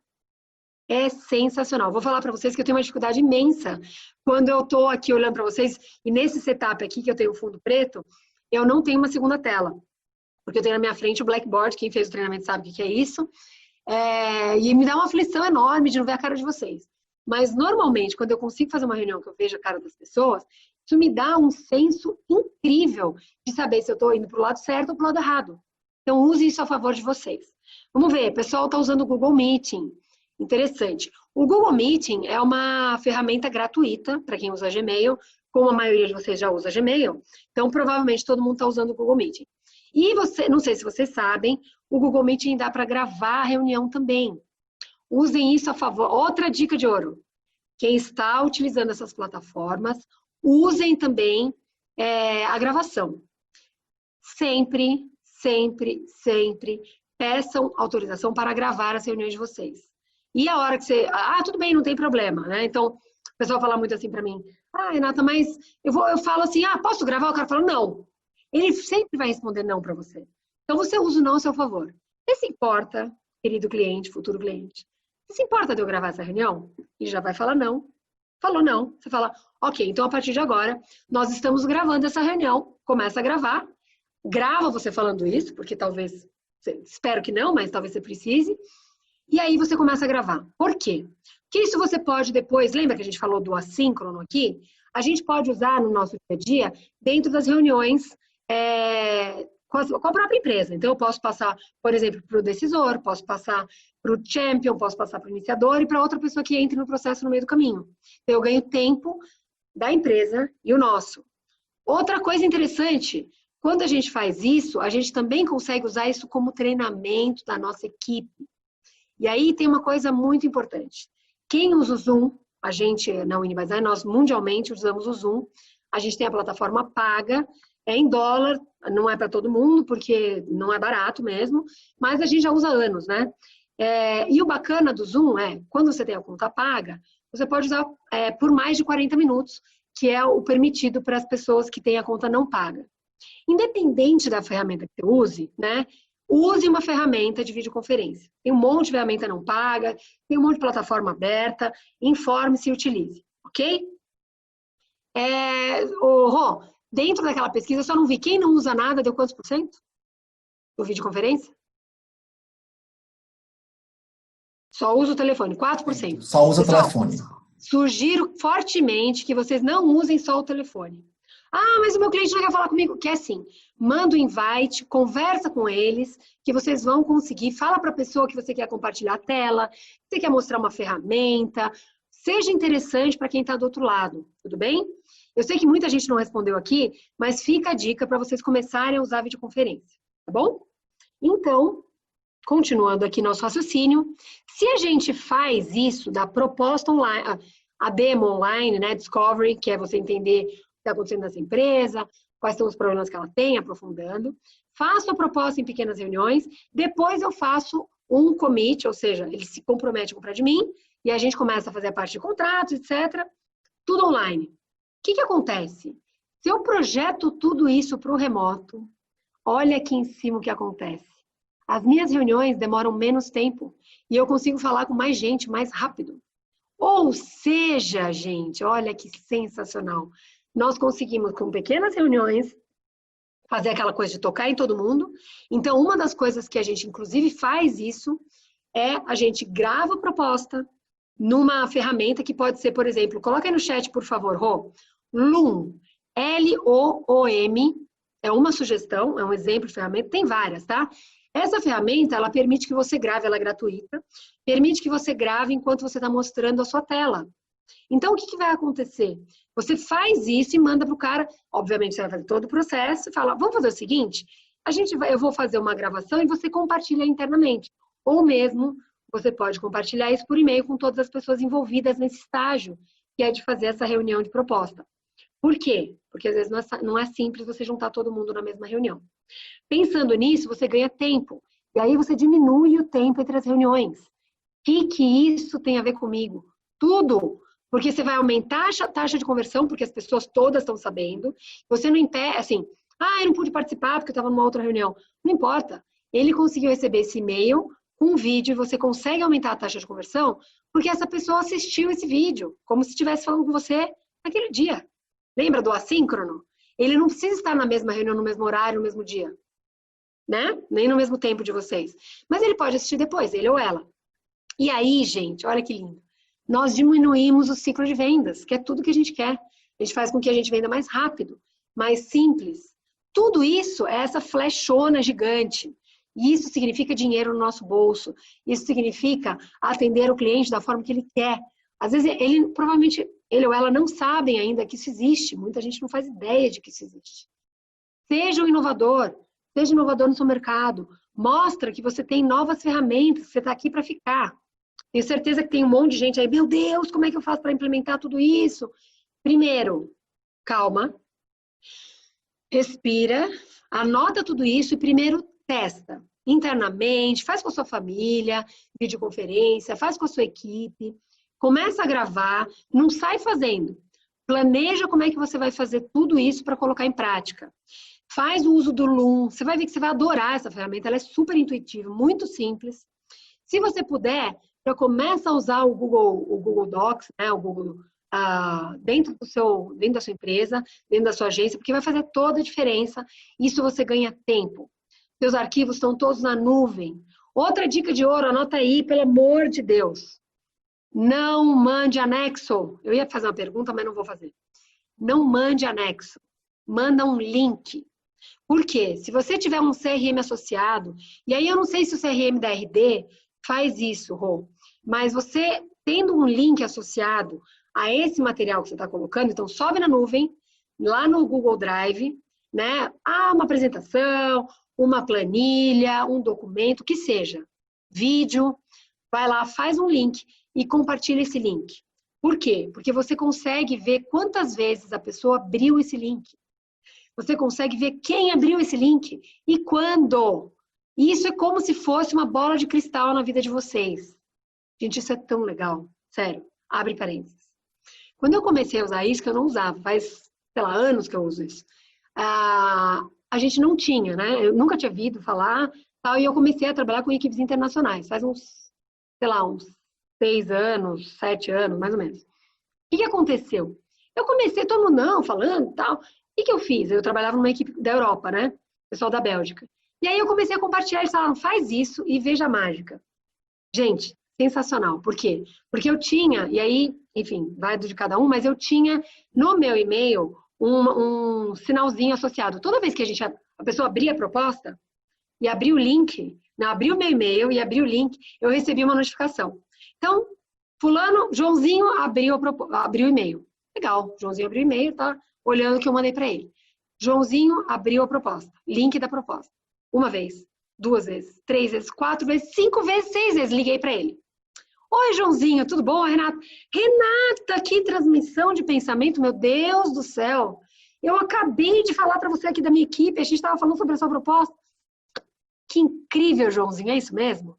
É sensacional. Vou falar para vocês que eu tenho uma dificuldade imensa quando eu estou aqui olhando para vocês e nesse setup aqui que eu tenho o fundo preto, eu não tenho uma segunda tela. Porque eu tenho na minha frente o Blackboard, quem fez o treinamento sabe o que é isso. E me dá uma aflição enorme de não ver a cara de vocês. Mas, normalmente, quando eu consigo fazer uma reunião que eu vejo a cara das pessoas, isso me dá um senso incrível de saber se eu estou indo para o lado certo ou para o lado errado. Então, use isso a favor de vocês. Vamos ver, o pessoal está usando o Google Meeting. Interessante. O Google Meeting é uma ferramenta gratuita para quem usa Gmail, como a maioria de vocês já usa Gmail. Então, provavelmente, todo mundo está usando o Google Meeting. E não sei se vocês sabem, o Google Meeting dá para gravar a reunião também. Usem isso a favor. Outra dica de ouro. Quem está utilizando essas plataformas, usem também a gravação. Sempre, sempre, sempre peçam autorização para gravar as reuniões de vocês. E a hora que você... tudo bem, não tem problema, né? Então, o pessoal fala muito assim para mim. Renata, mas eu falo assim, posso gravar? O cara fala, não. Ele sempre vai responder não para você. Então, você usa o não a seu favor. Você se importa, querido cliente, futuro cliente? Você se importa de eu gravar essa reunião? E já vai falar não. Falou não. Você fala, ok, então a partir de agora, nós estamos gravando essa reunião. Começa a gravar. Grava você falando isso, porque talvez, espero que não, mas talvez você precise. E aí você começa a gravar. Por quê? Porque isso você pode depois, lembra que a gente falou do assíncrono aqui? A gente pode usar no nosso dia a dia, dentro das reuniões, com a própria empresa. Então, eu posso passar, por exemplo, para o decisor, posso passar para o champion, posso passar para o iniciador e para outra pessoa que entre no processo no meio do caminho. Então, eu ganho tempo da empresa e o nosso. Outra coisa interessante, quando a gente faz isso, a gente também consegue usar isso como treinamento da nossa equipe. E aí tem uma coisa muito importante. Quem usa o Zoom, a gente na Unibazaar, nós mundialmente usamos o Zoom, a gente tem a plataforma paga, em dólar, não é para todo mundo, porque não é barato mesmo, mas a gente já usa há anos, né? E o bacana do Zoom quando você tem a conta paga, você pode usar por mais de 40 minutos, que é o permitido para as pessoas que têm a conta não paga. Independente da ferramenta que você use, né? Use uma ferramenta de videoconferência. Tem um monte de ferramenta não paga, tem um monte de plataforma aberta, informe-se e utilize, ok? Rô, dentro daquela pesquisa, eu só não vi. Quem não usa nada deu quantos por cento? Do videoconferência? Só usa o telefone, 4%. Só usa o telefone. Sugiro fortemente que vocês não usem só o telefone. Mas o meu cliente não quer falar comigo. Quer sim. Manda o invite, conversa com eles, que vocês vão conseguir. Fala para a pessoa que você quer compartilhar a tela, que você quer mostrar uma ferramenta. Seja interessante para quem está do outro lado, tudo bem? Eu sei que muita gente não respondeu aqui, mas fica a dica para vocês começarem a usar a videoconferência, tá bom? Então, continuando aqui nosso raciocínio, se a gente faz isso da proposta online, a demo online, né, discovery, que é você entender o que está acontecendo nessa empresa, quais são os problemas que ela tem, aprofundando, faço a proposta em pequenas reuniões, depois eu faço um commit, ou seja, ele se compromete a comprar de mim, e a gente começa a fazer a parte de contratos, etc., tudo online. O que acontece? Se eu projeto tudo isso para o remoto, olha aqui em cima o que acontece. As minhas reuniões demoram menos tempo e eu consigo falar com mais gente mais rápido. Ou seja, gente, olha que sensacional. Nós conseguimos, com pequenas reuniões, fazer aquela coisa de tocar em todo mundo. Então, uma das coisas que a gente, inclusive, faz isso é a gente grava a proposta numa ferramenta que pode ser, por exemplo, coloca aí no chat, por favor, Rô, Loom, L-O-O-M, é uma sugestão, é um exemplo de ferramenta, tem várias, tá? Essa ferramenta, ela permite que você grave, ela é gratuita, permite que você grave enquanto você está mostrando a sua tela. Então, o que vai acontecer? Você faz isso e manda para o cara, obviamente você vai fazer todo o processo, e fala, vamos fazer o seguinte, eu vou fazer uma gravação e você compartilha internamente. Ou mesmo, você pode compartilhar isso por e-mail com todas as pessoas envolvidas nesse estágio, que é de fazer essa reunião de proposta. Por quê? Porque às vezes não é simples você juntar todo mundo na mesma reunião. Pensando nisso, você ganha tempo. E aí você diminui o tempo entre as reuniões. O que isso tem a ver comigo? Tudo! Porque você vai aumentar a taxa de conversão, porque as pessoas todas estão sabendo. Você não impede, assim, eu não pude participar porque eu estava numa outra reunião. Não importa. Ele conseguiu receber esse e-mail com um vídeo e você consegue aumentar a taxa de conversão porque essa pessoa assistiu esse vídeo, como se estivesse falando com você naquele dia. Lembra do assíncrono? Ele não precisa estar na mesma reunião, no mesmo horário, no mesmo dia, né? Nem no mesmo tempo de vocês. Mas ele pode assistir depois, ele ou ela. E aí, gente, olha que lindo. Nós diminuímos o ciclo de vendas, que é tudo que a gente quer. A gente faz com que a gente venda mais rápido, mais simples. Tudo isso é essa flechona gigante. E isso significa dinheiro no nosso bolso. Isso significa atender o cliente da forma que ele quer. Às vezes, provavelmente, ele ou ela não sabem ainda que isso existe. Muita gente não faz ideia de que isso existe. Seja um inovador. Seja inovador no seu mercado. Mostra que você tem novas ferramentas, que você está aqui para ficar. Tenho certeza que tem um monte de gente aí, meu Deus, como é que eu faço para implementar tudo isso? Primeiro, calma, respira, anota tudo isso e primeiro testa internamente, faz com a sua família, videoconferência, faz com a sua equipe, começa a gravar, não sai fazendo. Planeja como é que você vai fazer tudo isso para colocar em prática. Faz o uso do Loom, você vai ver que você vai adorar essa ferramenta, ela é super intuitiva, muito simples. Se você puder, já começa a usar o Google Docs, né, o Google, dentro da sua empresa, dentro da sua agência, porque vai fazer toda a diferença. Isso você ganha tempo. Seus arquivos estão todos na nuvem. Outra dica de ouro, anota aí, pelo amor de Deus. Não mande anexo. Eu ia fazer uma pergunta, mas não vou fazer. Não mande anexo. Manda um link. Por quê? Se você tiver um CRM associado, e aí eu não sei se o CRM da RD faz isso, Rô, mas você tendo um link associado a esse material que você está colocando, então sobe na nuvem, lá no Google Drive, né? Uma apresentação, uma planilha, um documento, que seja, vídeo, vai lá, faz um link e compartilha esse link. Por quê? Porque você consegue ver quantas vezes a pessoa abriu esse link. Você consegue ver quem abriu esse link e quando. Isso é como se fosse uma bola de cristal na vida de vocês. Gente, isso é tão legal. Sério, abre parênteses. Quando eu comecei a usar isso, que eu não usava, faz, sei lá, anos que eu uso isso, a gente não tinha, né? Eu nunca tinha ouvido falar, tal, e eu comecei a trabalhar com equipes internacionais, faz uns, sei lá, uns 6 anos, 7 anos, mais ou menos. O que aconteceu? Eu comecei, todo mundo não, falando, tal. O que eu fiz? Eu trabalhava numa equipe da Europa, né? Pessoal da Bélgica. E aí eu comecei a compartilhar, eles falaram, faz isso e veja a mágica. Gente, sensacional. Por quê? Porque eu tinha, e aí, enfim, vai de cada um, mas eu tinha no meu e-mail um sinalzinho associado. Toda vez que a pessoa abria a proposta e abria o link, não, abria o meu e-mail e abria o link, eu recebi uma notificação. Então, fulano, Joãozinho abriu o e-mail. Legal, Joãozinho abriu o e-mail, tá olhando o que eu mandei para ele. Joãozinho abriu a proposta, link da proposta. 1 vez, 2 vezes, 3 vezes, 4 vezes, 5 vezes, 6 vezes, liguei para ele. Oi, Joãozinho, tudo bom, Renata? Renata, que transmissão de pensamento, meu Deus do céu. Eu acabei de falar para você aqui da minha equipe, a gente estava falando sobre a sua proposta. Que incrível, Joãozinho, é isso mesmo?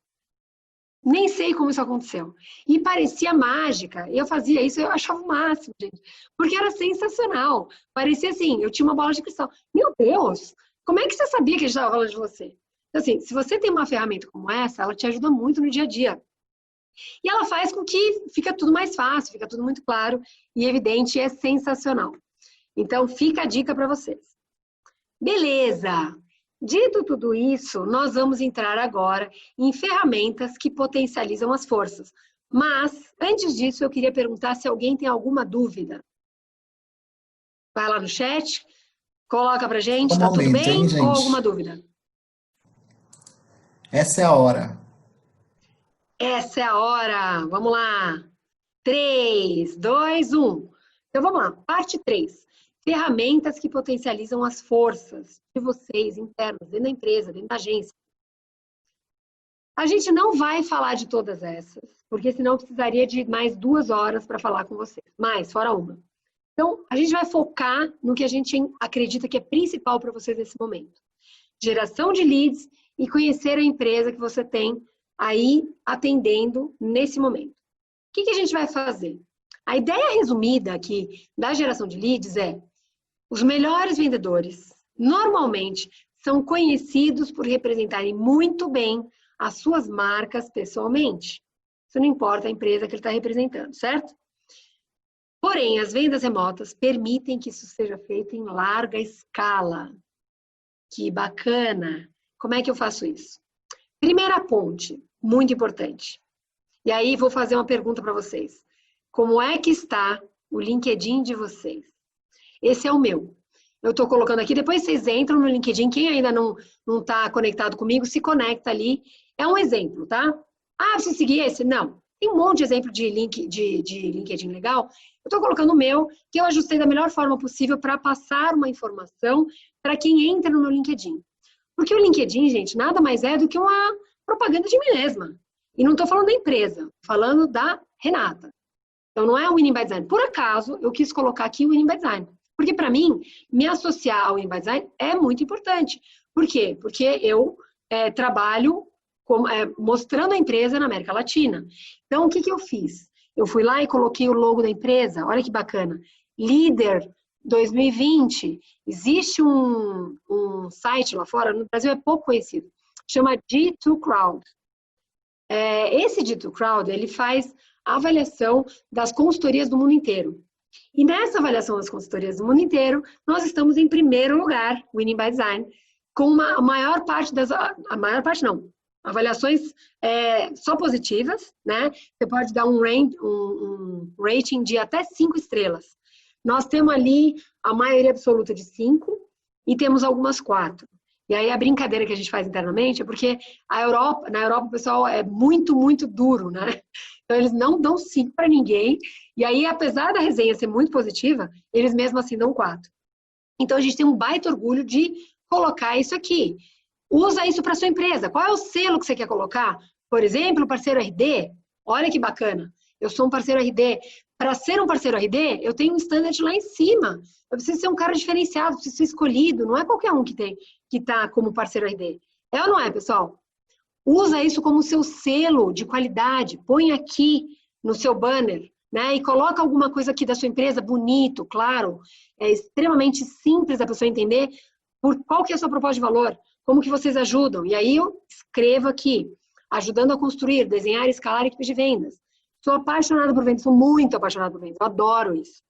Nem sei como isso aconteceu. E parecia mágica. Eu fazia isso, eu achava o máximo, gente. Porque era sensacional. Parecia assim, eu tinha uma bola de cristal. Meu Deus, como é que você sabia que a gente estava falando de você? Então, assim, se você tem uma ferramenta como essa, ela te ajuda muito no dia a dia. E ela faz com que fica tudo mais fácil, fica tudo muito claro e evidente, e é sensacional. Então, fica a dica para vocês. Beleza! Dito tudo isso, nós vamos entrar agora em ferramentas que potencializam as forças. Mas, antes disso, eu queria perguntar se alguém tem alguma dúvida. Vai lá no chat, coloca pra gente, tá tudo bem? hein, Ou alguma gente? dúvida? Essa é a hora. Essa é a hora. Vamos lá. 3, 2, 1. Então, vamos lá. Parte 3. Ferramentas que potencializam as forças de vocês internas, dentro da empresa, dentro da agência. A gente não vai falar de todas essas, porque senão precisaria de mais 2 horas para falar com vocês. Mais, fora uma. Então, a gente vai focar no que a gente acredita que é principal para vocês nesse momento. Geração de leads e conhecer a empresa que você tem aí atendendo nesse momento. O que a gente vai fazer? A ideia resumida aqui da geração de leads é: os melhores vendedores normalmente são conhecidos por representarem muito bem as suas marcas pessoalmente. Isso não importa a empresa que ele está representando, certo? Porém, as vendas remotas permitem que isso seja feito em larga escala. Que bacana! Como é que eu faço isso? Primeira ponte, muito importante. E aí vou fazer uma pergunta para vocês. Como é que está o LinkedIn de vocês? Esse é o meu. Eu estou colocando aqui, depois vocês entram no LinkedIn. Quem ainda não está conectado comigo, se conecta ali. É um exemplo, tá? Ah, você seguir esse? Não. Tem um monte de exemplo de LinkedIn legal. Eu estou colocando o meu, que eu ajustei da melhor forma possível para passar uma informação para quem entra no meu LinkedIn. Porque o LinkedIn, gente, nada mais é do que uma propaganda de mim mesma. E não estou falando da empresa, estou falando da Renata. Então, não é o Winning by Design. Por acaso, eu quis colocar aqui o Winning by Design. Porque, para mim, me associar ao Winning by Design é muito importante. Por quê? Porque eu trabalho mostrando a empresa na América Latina. Então, o que eu fiz? Eu fui lá e coloquei o logo da empresa. Olha que bacana. Líder 2020. Existe um site lá fora, no Brasil é pouco conhecido, chama G2 Crowd. Esse G2 Crowd, ele faz a avaliação das consultorias do mundo inteiro. E nessa avaliação das consultorias do mundo inteiro, nós estamos em primeiro lugar, Winning by Design, com a maior parte avaliações só positivas, né? Você pode dar um rating de até 5 estrelas. Nós temos ali a maioria absoluta de 5 e temos algumas 4. E aí a brincadeira que a gente faz internamente é porque na Europa o pessoal é muito, muito duro, né? Então eles não dão 5 para ninguém. E aí, apesar da resenha ser muito positiva, eles mesmo assim dão 4. Então a gente tem um baita orgulho de colocar isso aqui. Usa isso para sua empresa. Qual é o selo que você quer colocar? Por exemplo, parceiro RD. Olha que bacana. Eu sou um parceiro RD. Para ser um parceiro RD, eu tenho um standard lá em cima. Eu preciso ser um cara diferenciado, preciso ser escolhido. Não é qualquer um que está como parceiro RD. É ou não é, pessoal? Usa isso como seu selo de qualidade. Põe aqui no seu banner, né? E coloca alguma coisa aqui da sua empresa, bonito, claro. É extremamente simples da pessoa entender qual que é a sua proposta de valor, como que vocês ajudam. E aí eu escrevo aqui, ajudando a construir, desenhar e escalar equipes de vendas. Sou apaixonada por vendas, sou muito apaixonada por vendas, eu adoro isso.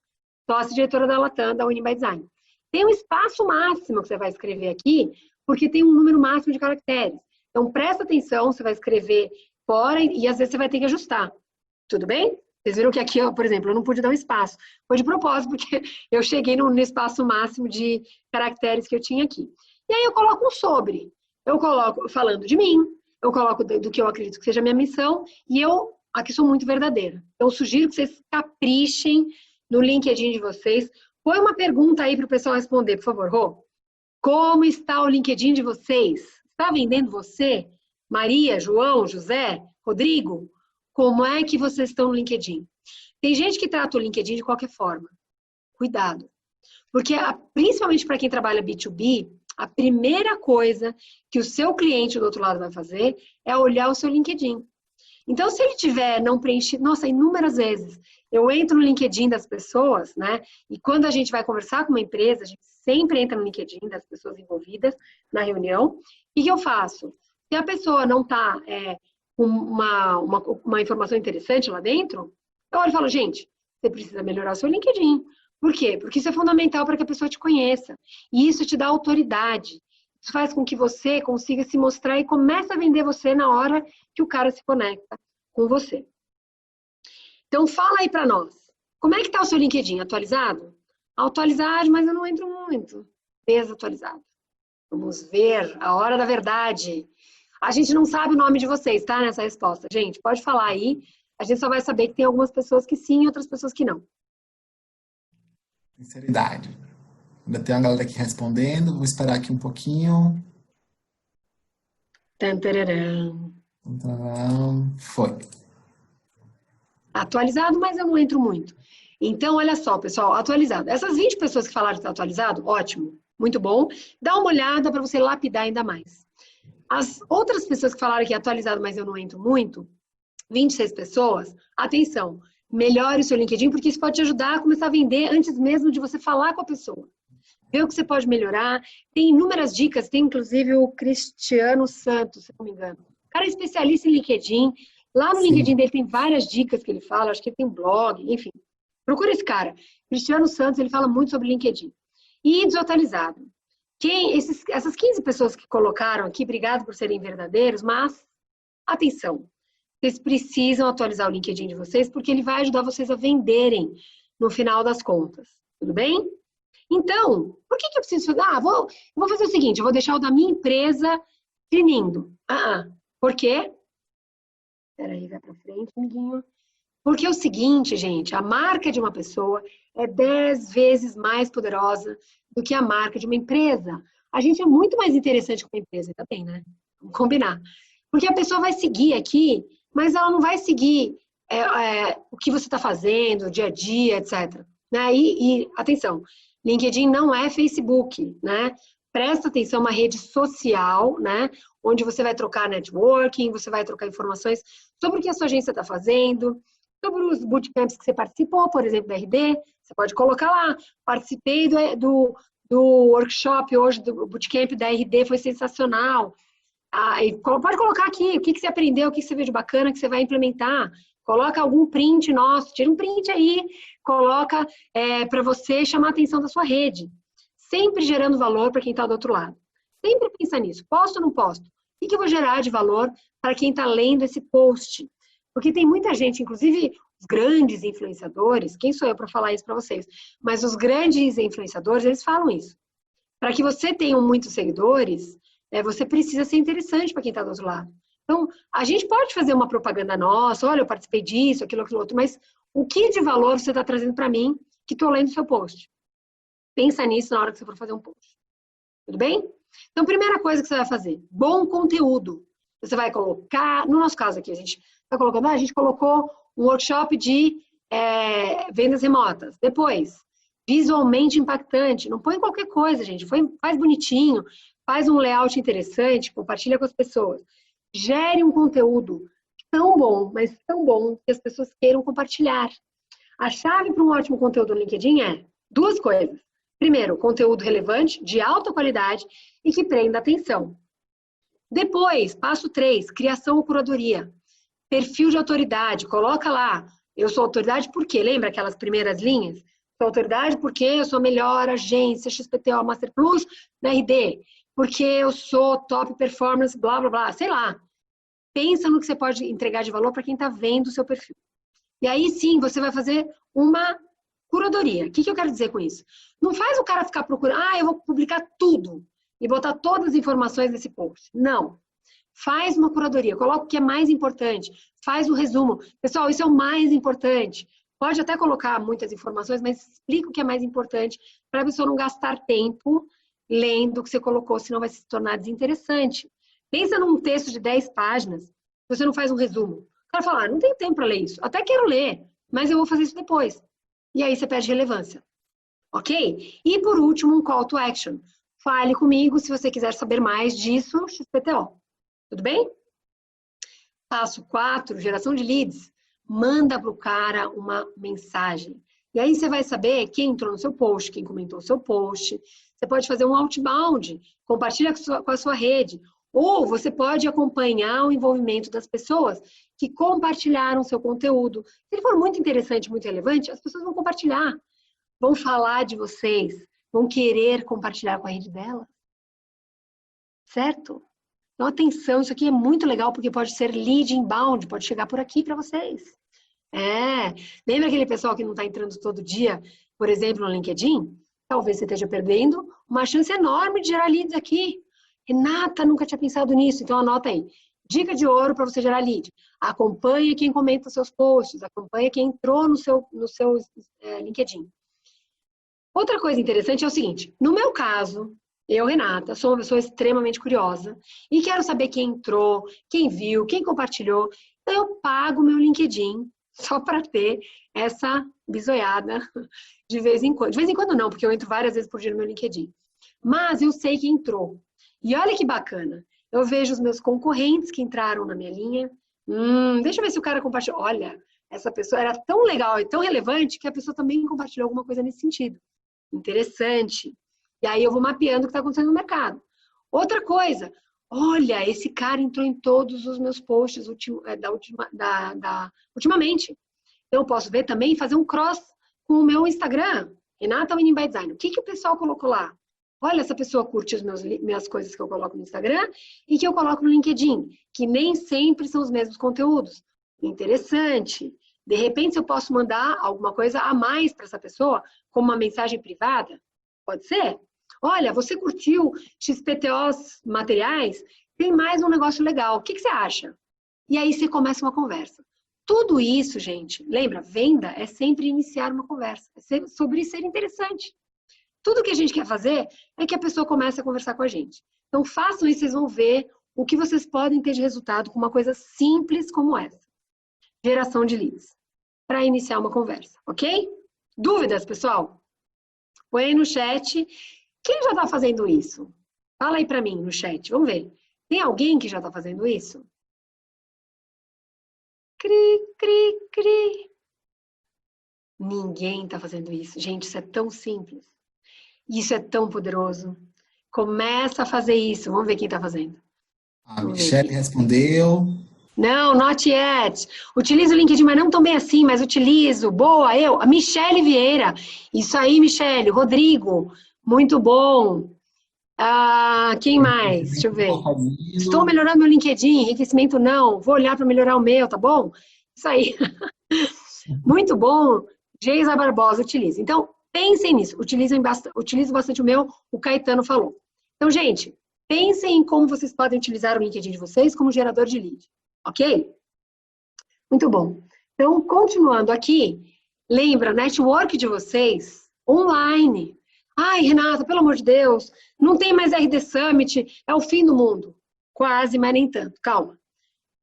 Sócia diretora da Latam, da Winning by Design. Tem um espaço máximo que você vai escrever aqui, porque tem um número máximo de caracteres. Então, presta atenção, você vai escrever fora e às vezes você vai ter que ajustar. Tudo bem? Vocês viram que aqui, por exemplo, eu não pude dar um espaço. Foi de propósito, porque eu cheguei no espaço máximo de caracteres que eu tinha aqui. E aí eu coloco um sobre. Eu coloco falando de mim, eu coloco do que eu acredito que seja a minha missão, e eu aqui sou muito verdadeira. Então, eu sugiro que vocês caprichem no LinkedIn de vocês. Põe uma pergunta aí para o pessoal responder, por favor, Rô. Como está o LinkedIn de vocês? Está vendendo você? Maria, João, José, Rodrigo? Como é que vocês estão no LinkedIn? Tem gente que trata o LinkedIn de qualquer forma. Cuidado. Porque, principalmente para quem trabalha B2B, a primeira coisa que o seu cliente do outro lado vai fazer é olhar o seu LinkedIn. Então, se ele tiver não preenchido, nossa, inúmeras vezes, eu entro no LinkedIn das pessoas, né? E quando a gente vai conversar com uma empresa, a gente sempre entra no LinkedIn das pessoas envolvidas na reunião. O que eu faço? Se a pessoa não está com uma informação interessante lá dentro, eu olho e falo, gente, você precisa melhorar o seu LinkedIn. Por quê? Porque isso é fundamental para que a pessoa te conheça. E isso te dá autoridade. Isso faz com que você consiga se mostrar e comece a vender você na hora que o cara se conecta com você. Então, fala aí para nós. Como é que tá o seu LinkedIn? Atualizado? Atualizado, mas eu não entro muito. Desatualizado. Vamos ver a hora da verdade. A gente não sabe o nome de vocês, tá? Nessa resposta. Gente, pode falar aí. A gente só vai saber que tem algumas pessoas que sim e outras pessoas que não. Sinceridade. Ainda tem uma galera aqui respondendo. Vou esperar aqui um pouquinho. Tantararã. Então, foi. Atualizado, mas eu não entro muito. Então, olha só, pessoal, atualizado. Essas 20 pessoas que falaram que está atualizado, ótimo, muito bom. Dá uma olhada para você lapidar ainda mais. As outras pessoas que falaram que é atualizado, mas eu não entro muito, 26 pessoas, atenção, melhore o seu LinkedIn, porque isso pode te ajudar a começar a vender antes mesmo de você falar com a pessoa. Vê o que você pode melhorar. Tem inúmeras dicas, tem inclusive o Cristiano Santos, se não me engano. O cara é especialista em LinkedIn. Lá no LinkedIn dele tem várias dicas que ele fala, acho que ele tem um blog, enfim. Procura esse cara. Cristiano Santos, ele fala muito sobre LinkedIn. E desatualizado. Essas 15 pessoas que colocaram aqui, obrigado por serem verdadeiros, mas atenção, vocês precisam atualizar o LinkedIn de vocês, porque ele vai ajudar vocês a venderem no final das contas. Tudo bem? Então, por que eu preciso fazer? Vou fazer o seguinte, eu vou deixar o da minha empresa tinindo. Por quê? Peraí, vai pra frente, amiguinho. Porque é o seguinte, gente, a marca de uma pessoa é 10 vezes mais poderosa do que a marca de uma empresa. A gente é muito mais interessante que uma empresa, ainda bem, né? Vamos combinar. Porque a pessoa vai seguir aqui, mas ela não vai seguir o que você está fazendo, dia a dia, etc. Né? E atenção, LinkedIn não é Facebook, né? Presta atenção, é uma rede social, né? Onde você vai trocar networking, você vai trocar informações sobre o que a sua agência está fazendo, sobre os bootcamps que você participou, por exemplo, da RD, você pode colocar lá, participei do workshop hoje, do bootcamp da RD, foi sensacional. E pode colocar aqui, o que você aprendeu, o que você viu de bacana que você vai implementar. Coloca algum print nosso, tira um print aí, coloca para você chamar a atenção da sua rede. Sempre gerando valor para quem está do outro lado. Sempre pensa nisso, posto ou não posto? O que eu vou gerar de valor para quem está lendo esse post? Porque tem muita gente, inclusive os grandes influenciadores, quem sou eu para falar isso para vocês? Mas os grandes influenciadores, eles falam isso. Para que você tenha muitos seguidores, você precisa ser interessante para quem está do outro lado. Então, a gente pode fazer uma propaganda nossa, olha, eu participei disso, aquilo outro, mas o que de valor você está trazendo para mim que estou lendo o seu post? Pensa nisso na hora que você for fazer um post. Tudo bem? Então, primeira coisa que você vai fazer, bom conteúdo. Você vai colocar, no nosso caso aqui, a gente está colocando, a gente colocou um workshop de vendas remotas. Depois, visualmente impactante. Não põe qualquer coisa, gente. Faz bonitinho, faz um layout interessante, compartilha com as pessoas. Gere um conteúdo tão bom, mas tão bom, que as pessoas queiram compartilhar. A chave para um ótimo conteúdo no LinkedIn é duas coisas. Primeiro, conteúdo relevante, de alta qualidade e que prenda atenção. Depois, passo 3, criação ou curadoria. Perfil de autoridade, coloca lá. Eu sou autoridade por quê? Lembra aquelas primeiras linhas? Sou autoridade porque eu sou a melhor agência XPTO Master Plus da RD. Porque eu sou top performance, blá, blá, blá. Sei lá. Pensa no que você pode entregar de valor para quem está vendo o seu perfil. E aí sim, você vai fazer uma curadoria. O que eu quero dizer com isso? Não faz o cara ficar procurando, eu vou publicar tudo e botar todas as informações nesse post. Não. Faz uma curadoria, coloca o que é mais importante, faz o resumo. Pessoal, isso é o mais importante. Pode até colocar muitas informações, mas explica o que é mais importante para a pessoa não gastar tempo lendo o que você colocou, senão vai se tornar desinteressante. Pensa num texto de 10 páginas, você não faz um resumo. O cara fala, não tenho tempo para ler isso. Até quero ler, mas eu vou fazer isso depois. E aí você perde relevância. Ok? E por último, um call to action. Fale comigo se você quiser saber mais disso, XPTO. Tudo bem? Passo 4, geração de leads. Manda para o cara uma mensagem. E aí você vai saber quem entrou no seu post, quem comentou o seu post. Você pode fazer um outbound, compartilha com a sua rede. Ou você pode acompanhar o envolvimento das pessoas que compartilharam o seu conteúdo. Se ele for muito interessante, muito relevante, as pessoas vão compartilhar. Vão falar de vocês, vão querer compartilhar com a rede dela. certo? Então, atenção, isso aqui é muito legal, porque pode ser lead inbound, pode chegar por aqui para vocês. Lembra aquele pessoal que não está entrando todo dia, por exemplo, no LinkedIn? Talvez você esteja perdendo uma chance enorme de gerar leads aqui. Renata, nunca tinha pensado nisso, então anota aí. Dica de ouro para você gerar lead. Acompanhe quem comenta seus posts, acompanhe quem entrou no seu LinkedIn. Outra coisa interessante é o seguinte, no meu caso, eu, Renata, sou uma pessoa extremamente curiosa e quero saber quem entrou, quem viu, quem compartilhou. Então eu pago meu LinkedIn só para ter essa bisoiada de vez em quando. De vez em quando não, porque eu entro várias vezes por dia no meu LinkedIn. Mas eu sei que entrou. E olha que bacana. Eu vejo os meus concorrentes que entraram na minha linha. Deixa eu ver se o cara compartilhou. Olha, essa pessoa era tão legal e tão relevante que a pessoa também compartilhou alguma coisa nesse sentido. Interessante. E aí eu vou mapeando o que está acontecendo no mercado. Outra coisa. Olha, esse cara entrou em todos os meus posts ultimamente. Então eu posso ver também e fazer um cross com o meu Instagram. Renata Winning by Design. O que o pessoal colocou lá? Olha, essa pessoa curte as minhas coisas que eu coloco no Instagram e que eu coloco no LinkedIn, que nem sempre são os mesmos conteúdos. Interessante. De repente, eu posso mandar alguma coisa a mais para essa pessoa, como uma mensagem privada? Pode ser? Olha, você curtiu XPTOs materiais? Tem mais um negócio legal. O que você acha? E aí você começa uma conversa. Tudo isso, gente, lembra, venda é sempre iniciar uma conversa. É sobre ser interessante. Tudo que a gente quer fazer é que a pessoa comece a conversar com a gente. Então, façam isso, vocês vão ver o que vocês podem ter de resultado com uma coisa simples como essa. Geração de leads. Para iniciar uma conversa, ok? Dúvidas, pessoal? Põe aí no chat. Quem já está fazendo isso? Fala aí para mim no chat, vamos ver. Tem alguém que já está fazendo isso? Cri, cri, cri. Ninguém está fazendo isso. Gente, isso é tão simples. Isso é tão poderoso. Começa a fazer isso. Vamos ver quem está fazendo. A Michelle respondeu. Não, not yet. Utilizo o LinkedIn, mas não tão bem assim, mas utilizo. Boa, eu. A Michelle Vieira. Isso aí, Michelle. Rodrigo. Muito bom. Quem mais? Deixa eu ver. Estou melhorando meu LinkedIn. Enriquecimento não. Vou olhar para melhorar o meu, tá bom? Isso aí. Muito bom. Geisa Barbosa utiliza. Então, pensem nisso. Utilizo bastante o meu. O Caetano falou. Então, gente, pensem em como vocês podem utilizar o LinkedIn de vocês como gerador de lead. Ok? Muito bom. Então, continuando aqui, lembra, network de vocês online. Ai, Renata, pelo amor de Deus, não tem mais RD Summit, é o fim do mundo. Quase, mas nem tanto. Calma.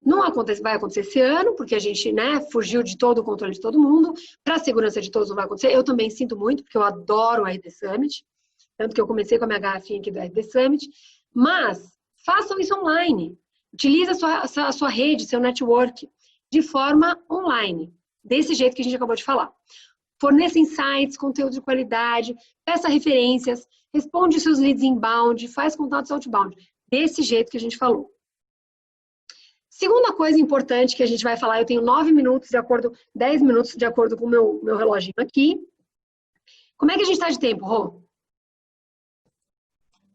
Não acontece, vai acontecer esse ano, porque a gente, fugiu de todo o controle de todo mundo. Para a segurança de todos não vai acontecer. Eu também sinto muito, porque eu adoro o RD Summit. Tanto que eu comecei com a minha garrafinha aqui do RD Summit. Mas, façam isso online. Utilize a sua rede, seu network, de forma online. Desse jeito que a gente acabou de falar. Forneça insights, conteúdo de qualidade, peça referências, responde seus leads inbound, faz contatos outbound. Desse jeito que a gente falou. Segunda coisa importante que a gente vai falar, eu tenho 10 minutos de acordo com o meu reloginho aqui. Como é que a gente está de tempo, Rô?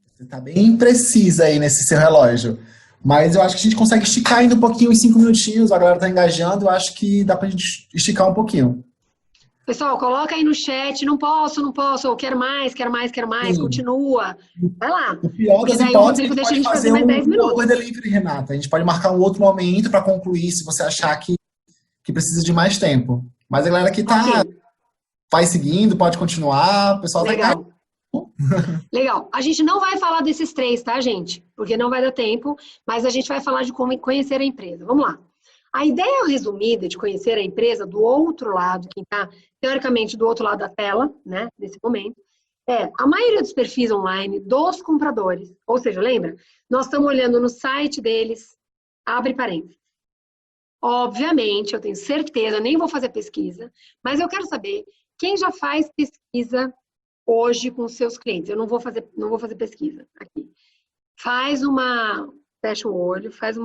Você está bem precisa aí nesse seu relógio. Mas eu acho que a gente consegue esticar ainda um pouquinho, uns 5 minutinhos. A galera está engajando, eu acho que dá para a gente esticar um pouquinho. Pessoal, coloca aí no chat, não posso, ou quero mais, Sim. continua. Vai lá. O pior das daí hipóteses, eu a deixo a gente gente pode fazer fazer mais 10 um minutos. outro delivery, Renata. A gente pode marcar um outro momento para concluir, se você achar que precisa de mais tempo. Mas a galera que tá, Ok. vai seguindo, pode continuar, o pessoal tá Legal. Legal. A gente não vai falar desses 3, tá, gente? Porque não vai dar tempo, mas a gente vai falar de como conhecer a empresa. Vamos lá. A ideia resumida de conhecer a empresa do outro lado, quem está, teoricamente, do outro lado da tela, nesse momento, a maioria dos perfis online dos compradores, ou seja, lembra? Nós estamos olhando no site deles, abre parênteses. Obviamente, eu tenho certeza, nem vou fazer pesquisa, mas eu quero saber quem já faz pesquisa hoje com seus clientes. Eu não vou fazer pesquisa aqui. Fecha o olho, faz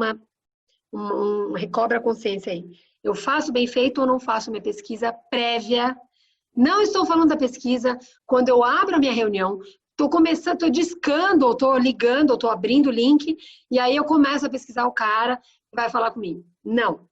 recobra a consciência aí. Eu faço bem feito ou não faço minha pesquisa prévia? Não estou falando da pesquisa quando eu abro a minha reunião, Estou começando, estou discando, ou estou ligando, ou estou abrindo o link, e aí eu começo a pesquisar o cara que vai falar comigo. Não.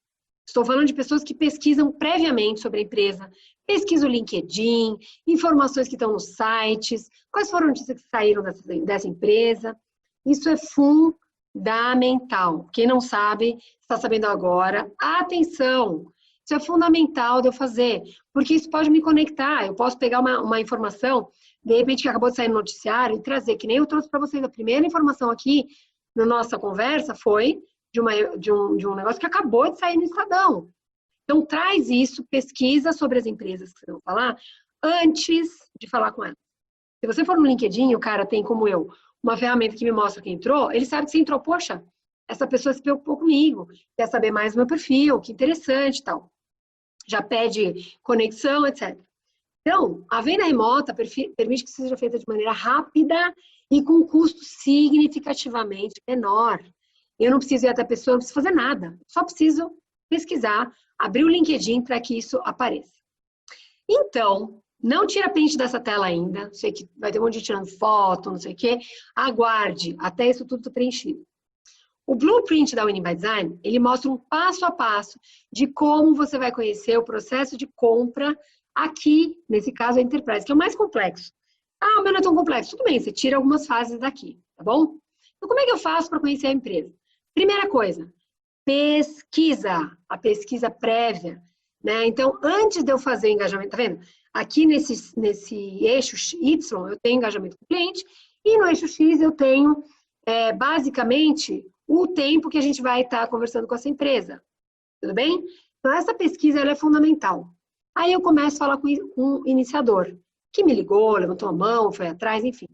Estou falando de pessoas que pesquisam previamente sobre a empresa, pesquisam o LinkedIn, informações que estão nos sites, quais foram as notícias que saíram dessa empresa. Isso é fundamental. Quem não sabe, está sabendo agora. Atenção! Isso é fundamental de eu fazer, porque isso pode me conectar. Eu posso pegar uma informação, de repente, que acabou de sair no noticiário, e trazer, que nem eu trouxe para vocês. A primeira informação aqui na nossa conversa foi de um negócio que acabou de sair no Estadão. Então, traz isso, pesquisa sobre as empresas que você vai falar, antes de falar com elas. Se você for no LinkedIn, o cara tem, como eu, uma ferramenta que me mostra quem entrou, ele sabe que você entrou, poxa, essa pessoa se preocupou comigo, quer saber mais do meu perfil, que interessante e tal. Já pede conexão, etc. Então, a venda remota permite que seja feita de maneira rápida e com um custo significativamente menor. Eu não preciso ir até a pessoa, não preciso fazer nada. Só preciso pesquisar, abrir o LinkedIn para que isso apareça. Então, não tira print dessa tela ainda. Sei que vai ter um monte de gente tirando foto, não sei o quê. Aguarde até isso tudo preenchido. O blueprint da Winning by Design, ele mostra um passo a passo de como você vai conhecer o processo de compra aqui, nesse caso, a Enterprise, que é o mais complexo. Ah, o meu não é tão complexo. Tudo bem, você tira algumas fases daqui, tá bom? Então, como é que eu faço para conhecer a empresa? Primeira coisa, pesquisa, a pesquisa prévia, né? Então, antes de eu fazer o engajamento, tá vendo? Aqui nesse eixo Y, eu tenho engajamento com o cliente, e no eixo X eu tenho, basicamente, o tempo que a gente vai estar conversando com essa empresa. Tudo bem? Então, essa pesquisa ela é fundamental. Aí eu começo a falar com um iniciador, que me ligou, levantou a mão, foi atrás, enfim.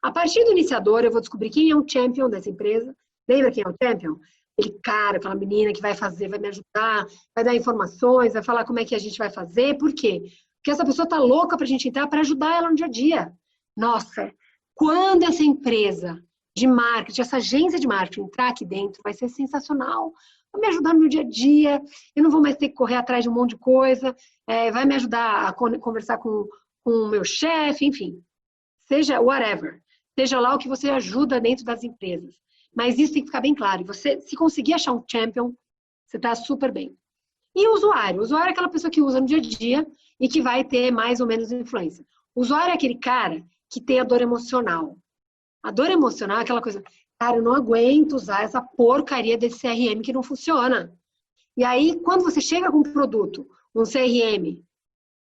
A partir do iniciador, eu vou descobrir quem é o champion dessa empresa. Lembra quem é o champion? Aquele cara, aquela menina que vai fazer, vai me ajudar, vai dar informações, vai falar como é que a gente vai fazer. Por quê? Porque essa pessoa tá louca pra gente entrar, para ajudar ela no dia a dia. Nossa, quando essa empresa de marketing, essa agência de marketing entrar aqui dentro, vai ser sensacional. Vai me ajudar no meu dia a dia, eu não vou mais ter que correr atrás de um monte de coisa, vai me ajudar a conversar com o meu chefe, enfim. Seja whatever. Seja lá o que você ajuda dentro das empresas. Mas isso tem que ficar bem claro. E você, se conseguir achar um champion, você está super bem. E o usuário? O usuário é aquela pessoa que usa no dia a dia e que vai ter mais ou menos influência. O usuário é aquele cara que tem a dor emocional. A dor emocional é aquela coisa, cara, eu não aguento usar essa porcaria desse CRM que não funciona. E aí, quando você chega com um produto, um CRM,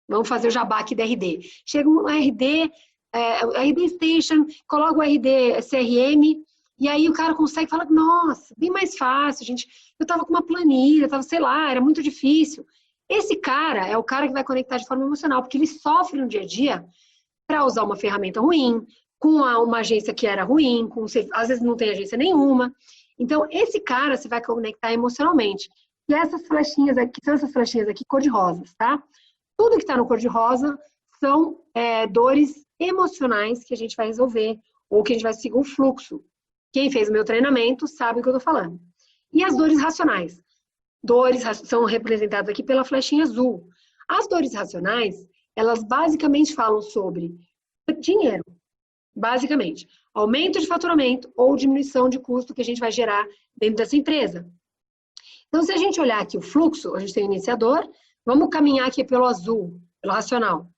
vamos fazer o jabá aqui da RD. Chega um RD, RD Station, coloca o RD CRM, e aí o cara consegue falar, nossa, bem mais fácil, gente. Eu tava com uma planilha, tava, sei lá, era muito difícil. Esse cara é o cara que vai conectar de forma emocional, porque ele sofre no dia a dia para usar uma ferramenta ruim, com uma agência que era ruim, às vezes não tem agência nenhuma. Então, esse cara você vai conectar emocionalmente. E essas flechinhas aqui, são essas flechinhas aqui cor-de-rosas, tá? Tudo que está no cor-de-rosa são dores emocionais que a gente vai resolver, ou que a gente vai seguir um fluxo. Quem fez o meu treinamento sabe o que eu estou falando. E as dores racionais? Dores são representadas aqui pela flechinha azul. As dores racionais, elas basicamente falam sobre dinheiro. Basicamente, aumento de faturamento ou diminuição de custo que a gente vai gerar dentro dessa empresa. Então, se a gente olhar aqui o fluxo, a gente tem o iniciador, vamos caminhar aqui pelo azul, pelo racional.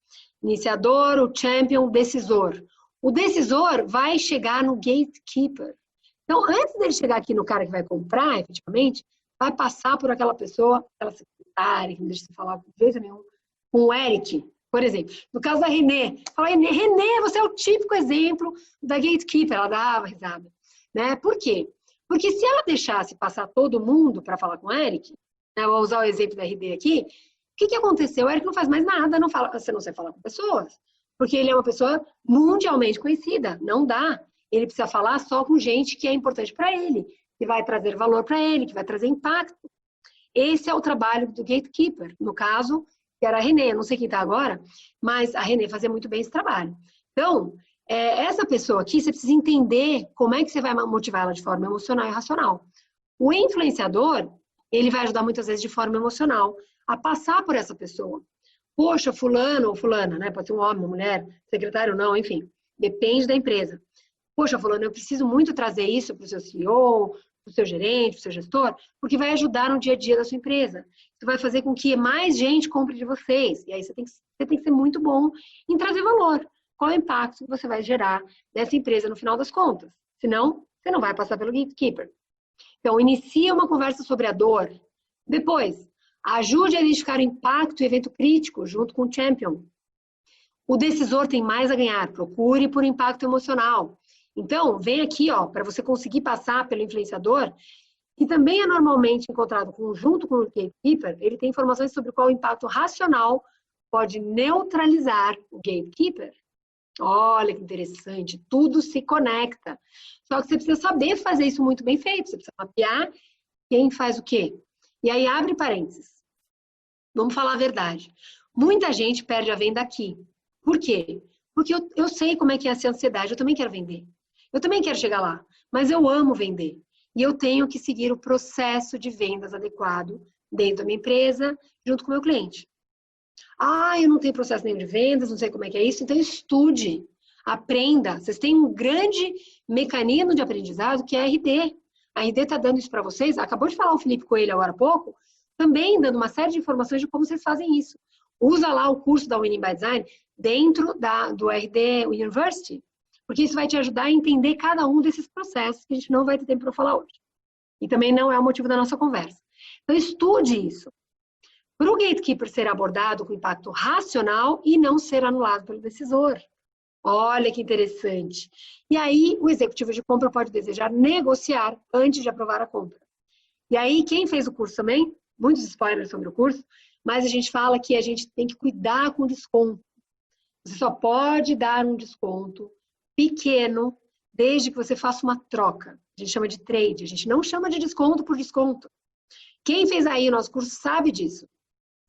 Iniciador, o champion, o decisor. O decisor vai chegar no gatekeeper. Então, antes dele chegar aqui no cara que vai comprar, efetivamente, vai passar por aquela pessoa, aquela secretária, que não deixa de falar de jeito nenhum, com o Eric, por exemplo. No caso da Renê, fala, Renê, você é o típico exemplo da gatekeeper, ela dava risada. Né? Por quê? Porque se ela deixasse passar todo mundo para falar com o Eric, né, vou usar o exemplo da RD aqui, o que aconteceu? O Eric não faz mais nada, não fala, você não sabe falar com pessoas, porque ele é uma pessoa mundialmente conhecida, não dá. Ele precisa falar só com gente que é importante para ele, que vai trazer valor para ele, que vai trazer impacto. Esse é o trabalho do gatekeeper, no caso, que era a Renê, não sei quem está agora, mas a Renê fazia muito bem esse trabalho. Então, essa pessoa aqui, você precisa entender como é que você vai motivar ela de forma emocional e racional. O influenciador, ele vai ajudar muitas vezes de forma emocional a passar por essa pessoa. Poxa, fulano ou fulana, né? Pode ser um homem, uma mulher, secretário não, enfim. Depende da empresa. Poxa, fulano, eu preciso muito trazer isso para o seu CEO, para o seu gerente, para o seu gestor, porque vai ajudar no dia a dia da sua empresa. Isso vai fazer com que mais gente compre de vocês. E aí você tem que ser muito bom em trazer valor. Qual é o impacto que você vai gerar nessa empresa no final das contas? Senão, você não vai passar pelo gatekeeper. Então, inicia uma conversa sobre a dor. Depois, ajude a identificar o impacto e evento crítico junto com o champion. O decisor tem mais a ganhar. Procure por impacto emocional. Então, vem aqui, ó, para você conseguir passar pelo influenciador, que também é normalmente encontrado junto com o gatekeeper, ele tem informações sobre qual o impacto racional pode neutralizar o gatekeeper. Olha que interessante, tudo se conecta. Só que você precisa saber fazer isso muito bem feito, você precisa mapear quem faz o quê. E aí abre parênteses. Vamos falar a verdade. Muita gente perde a venda aqui. Por quê? Porque eu sei como é que é essa ansiedade, eu também quero vender. Eu também quero chegar lá, mas eu amo vender. E eu tenho que seguir o processo de vendas adequado dentro da minha empresa, junto com o meu cliente. Ah, eu não tenho processo nenhum de vendas, não sei como é que é isso. Então estude, aprenda. Vocês têm um grande mecanismo de aprendizado que é a RD. A RD está dando isso para vocês. Acabou de falar o Felipe Coelho agora há pouco, também dando uma série de informações de como vocês fazem isso. Usa lá o curso da Winning by Design dentro do RD University, porque isso vai te ajudar a entender cada um desses processos que a gente não vai ter tempo para falar hoje. E também não é o motivo da nossa conversa. Então estude isso. Para o gatekeeper ser abordado com impacto racional e não ser anulado pelo decisor. Olha que interessante. E aí, o executivo de compra pode desejar negociar antes de aprovar a compra. E aí, quem fez o curso também, muitos spoilers sobre o curso, mas a gente fala que a gente tem que cuidar com o desconto. Você só pode dar um desconto pequeno desde que você faça uma troca. A gente chama de trade, a gente não chama de desconto por desconto. Quem fez aí o nosso curso sabe disso.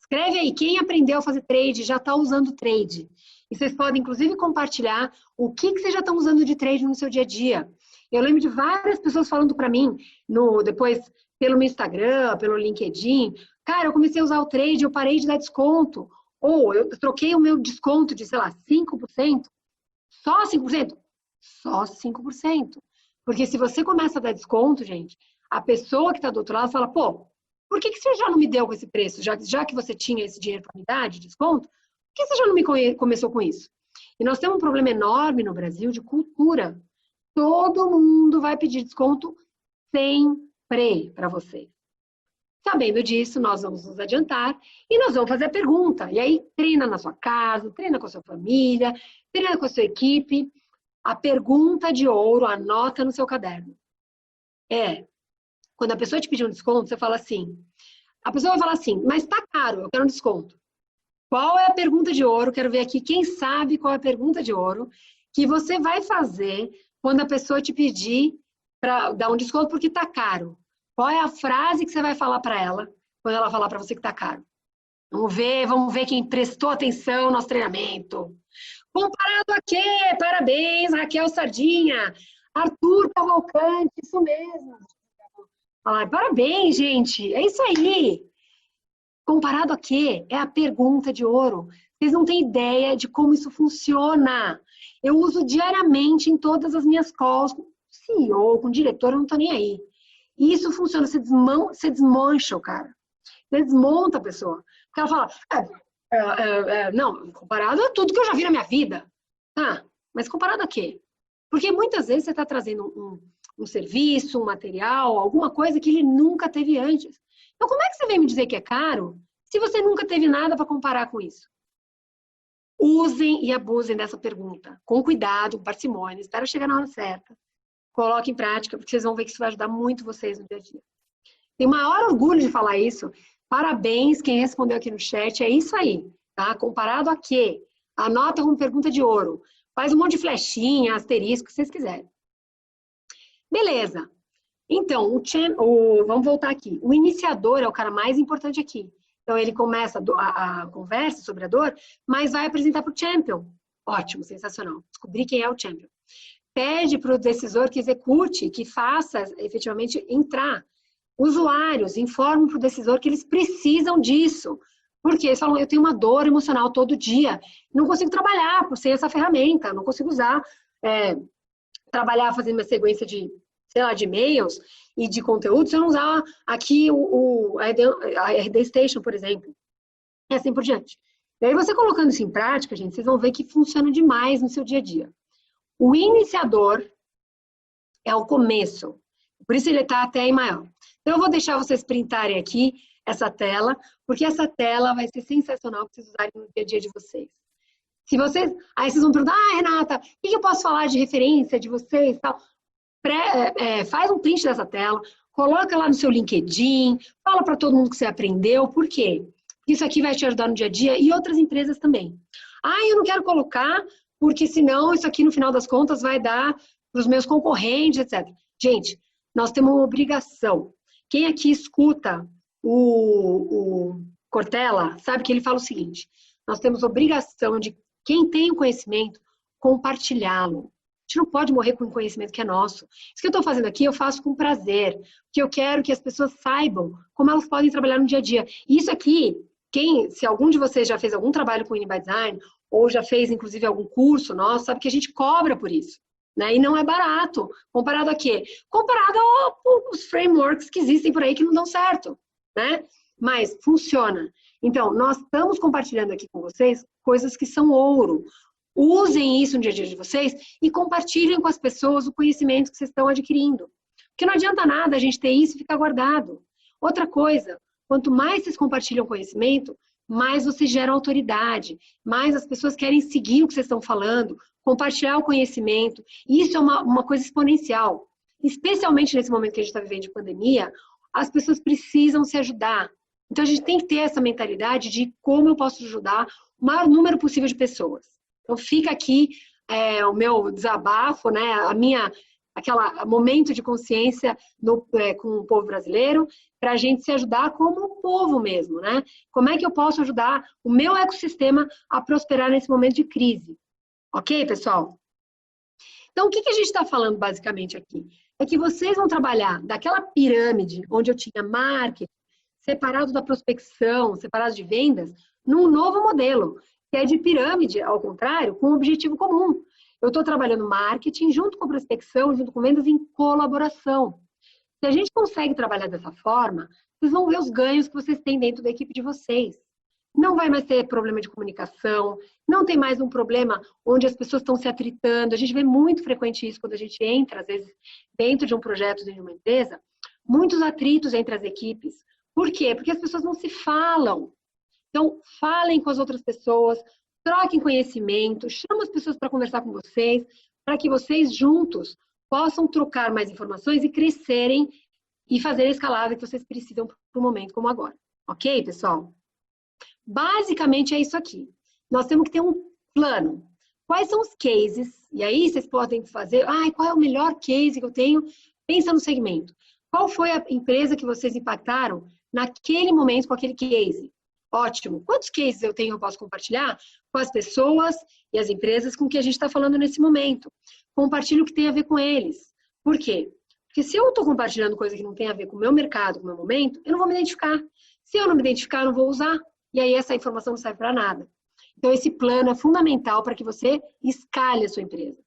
Escreve aí, quem aprendeu a fazer trade já está usando trade. E vocês podem, inclusive, compartilhar o que vocês já estão usando de trade no seu dia a dia. Eu lembro de várias pessoas falando para mim, depois pelo meu Instagram, pelo LinkedIn, cara, eu comecei a usar o trade, eu parei de dar desconto. Ou eu troquei o meu desconto de, sei lá, 5%. Só 5%? Só 5%. Porque se você começa a dar desconto, gente, a pessoa que está do outro lado fala, pô, por que você já não me deu com esse preço? Já que você tinha esse dinheiro para me dar de desconto, por que você já não me começou com isso? E nós temos um problema enorme no Brasil de cultura. Todo mundo vai pedir desconto sempre para você. Sabendo disso, nós vamos nos adiantar e nós vamos fazer a pergunta. E aí, treina na sua casa, treina com a sua família, treina com a sua equipe. A pergunta de ouro, anota no seu caderno. Quando a pessoa te pedir um desconto, você fala assim, a pessoa vai falar assim, mas tá caro, eu quero um desconto. Qual é a pergunta de ouro? Quero ver aqui quem sabe qual é a pergunta de ouro que você vai fazer quando a pessoa te pedir para dar um desconto porque tá caro. Qual é a frase que você vai falar para ela quando ela falar para você que tá caro? Vamos ver quem prestou atenção no nosso treinamento. Comparado a quê? Parabéns, Raquel Sardinha, Arthur Cavalcante, isso mesmo. Parabéns, gente. É isso aí. Comparado a quê? É a pergunta de ouro. Vocês não têm ideia de como isso funciona. Eu uso diariamente em todas as minhas calls com CEO, com diretor, eu não tô nem aí. E isso funciona. Você desmancha o cara. Você desmonta a pessoa. Porque ela fala, não, comparado a tudo que eu já vi na minha vida. Ah, mas comparado a quê? Porque muitas vezes você está trazendo um serviço, um material, alguma coisa que ele nunca teve antes. Então, como é que você vem me dizer que é caro se você nunca teve nada para comparar com isso? Usem e abusem dessa pergunta. Com cuidado, com parcimônia, espera chegar na hora certa. Coloque em prática, porque vocês vão ver que isso vai ajudar muito vocês no dia a dia. Tenho o maior orgulho de falar isso. Parabéns, quem respondeu aqui no chat. É isso aí, tá? Comparado a quê? Anota como pergunta de ouro. Faz um monte de flechinha, asterisco, o que vocês quiserem. Beleza. Então, vamos voltar aqui. O iniciador é o cara mais importante aqui. Então, ele começa a conversa sobre a dor, mas vai apresentar para o champion. Ótimo, sensacional. Descobri quem é o champion. Pede para o decisor que execute, que faça efetivamente entrar. Usuários informam para o decisor que eles precisam disso. Porque eles falam, eu tenho uma dor emocional todo dia, não consigo trabalhar sem essa ferramenta, não consigo usar, trabalhar fazendo uma sequência de, sei lá, de e-mails e de conteúdo, se eu não usar aqui a RD Station, por exemplo, e assim por diante. E aí você colocando isso em prática, gente, vocês vão ver que funciona demais no seu dia a dia. O iniciador é o começo, por isso ele está até em maior. Então eu vou deixar vocês printarem aqui essa tela, porque essa tela vai ser sensacional para vocês usarem no dia a dia de vocês. Se vocês, aí vocês vão perguntar, Renata, o que eu posso falar de referência de vocês, tal? Faz um print dessa tela, coloca lá no seu LinkedIn, fala para todo mundo que você aprendeu, por quê? Isso aqui vai te ajudar no dia a dia e outras empresas também. Eu não quero colocar, porque senão isso aqui no final das contas vai dar para os meus concorrentes, etc. Gente, nós temos uma obrigação. Quem aqui escuta o Cortella sabe que ele fala o seguinte, nós temos obrigação de, quem tem o conhecimento, compartilhá-lo. A gente não pode morrer com o conhecimento que é nosso. Isso que eu estou fazendo aqui, eu faço com prazer, porque eu quero que as pessoas saibam como elas podem trabalhar no dia a dia. E isso aqui, se algum de vocês já fez algum trabalho com o by Design, ou já fez, inclusive, algum curso nosso, sabe que a gente cobra por isso. Né? E não é barato. Comparado a quê? Comparado aos frameworks que existem por aí que não dão certo. Né? Mas funciona. Então, nós estamos compartilhando aqui com vocês coisas que são ouro. Usem isso no dia a dia de vocês e compartilhem com as pessoas o conhecimento que vocês estão adquirindo. Porque não adianta nada a gente ter isso e ficar guardado. Outra coisa, quanto mais vocês compartilham conhecimento, mais vocês geram autoridade, mais as pessoas querem seguir o que vocês estão falando, compartilhar o conhecimento. Isso é uma coisa exponencial. Especialmente nesse momento que a gente está vivendo de pandemia, as pessoas precisam se ajudar. Então, a gente tem que ter essa mentalidade de como eu posso ajudar o maior número possível de pessoas. Então, fica aqui o meu desabafo, né? Aquele momento de consciência com o povo brasileiro, para a gente se ajudar como povo mesmo, né? Como é que eu posso ajudar o meu ecossistema a prosperar nesse momento de crise? Ok, pessoal? Então, o que a gente está falando basicamente aqui? É que vocês vão trabalhar daquela pirâmide onde eu tinha marketing, separado da prospecção, separado de vendas, num novo modelo, que é de pirâmide, ao contrário, com um objetivo comum. Eu estou trabalhando marketing junto com prospecção, junto com vendas em colaboração. Se a gente consegue trabalhar dessa forma, vocês vão ver os ganhos que vocês têm dentro da equipe de vocês. Não vai mais ter problema de comunicação, não tem mais um problema onde as pessoas estão se atritando. A gente vê muito frequente isso quando a gente entra, às vezes, dentro de um projeto, dentro de uma empresa, muitos atritos entre as equipes. Por quê? Porque as pessoas não se falam. Então, falem com as outras pessoas, troquem conhecimento, chamem as pessoas para conversar com vocês, para que vocês juntos possam trocar mais informações e crescerem e fazer a escalada que vocês precisam para um momento como agora. Ok, pessoal? Basicamente é isso aqui. Nós temos que ter um plano. Quais são os cases? E aí vocês podem fazer, qual é o melhor case que eu tenho? Pensa no segmento. Qual foi a empresa que vocês impactaram naquele momento com aquele case? Ótimo. Quantos cases eu posso compartilhar com as pessoas e as empresas com que a gente está falando nesse momento? Compartilhe o que tem a ver com eles. Por quê? Porque se eu estou compartilhando coisa que não tem a ver com o meu mercado, com o meu momento, eu não vou me identificar. Se eu não me identificar, eu não vou usar. E aí essa informação não serve para nada. Então esse plano é fundamental para que você escale a sua empresa.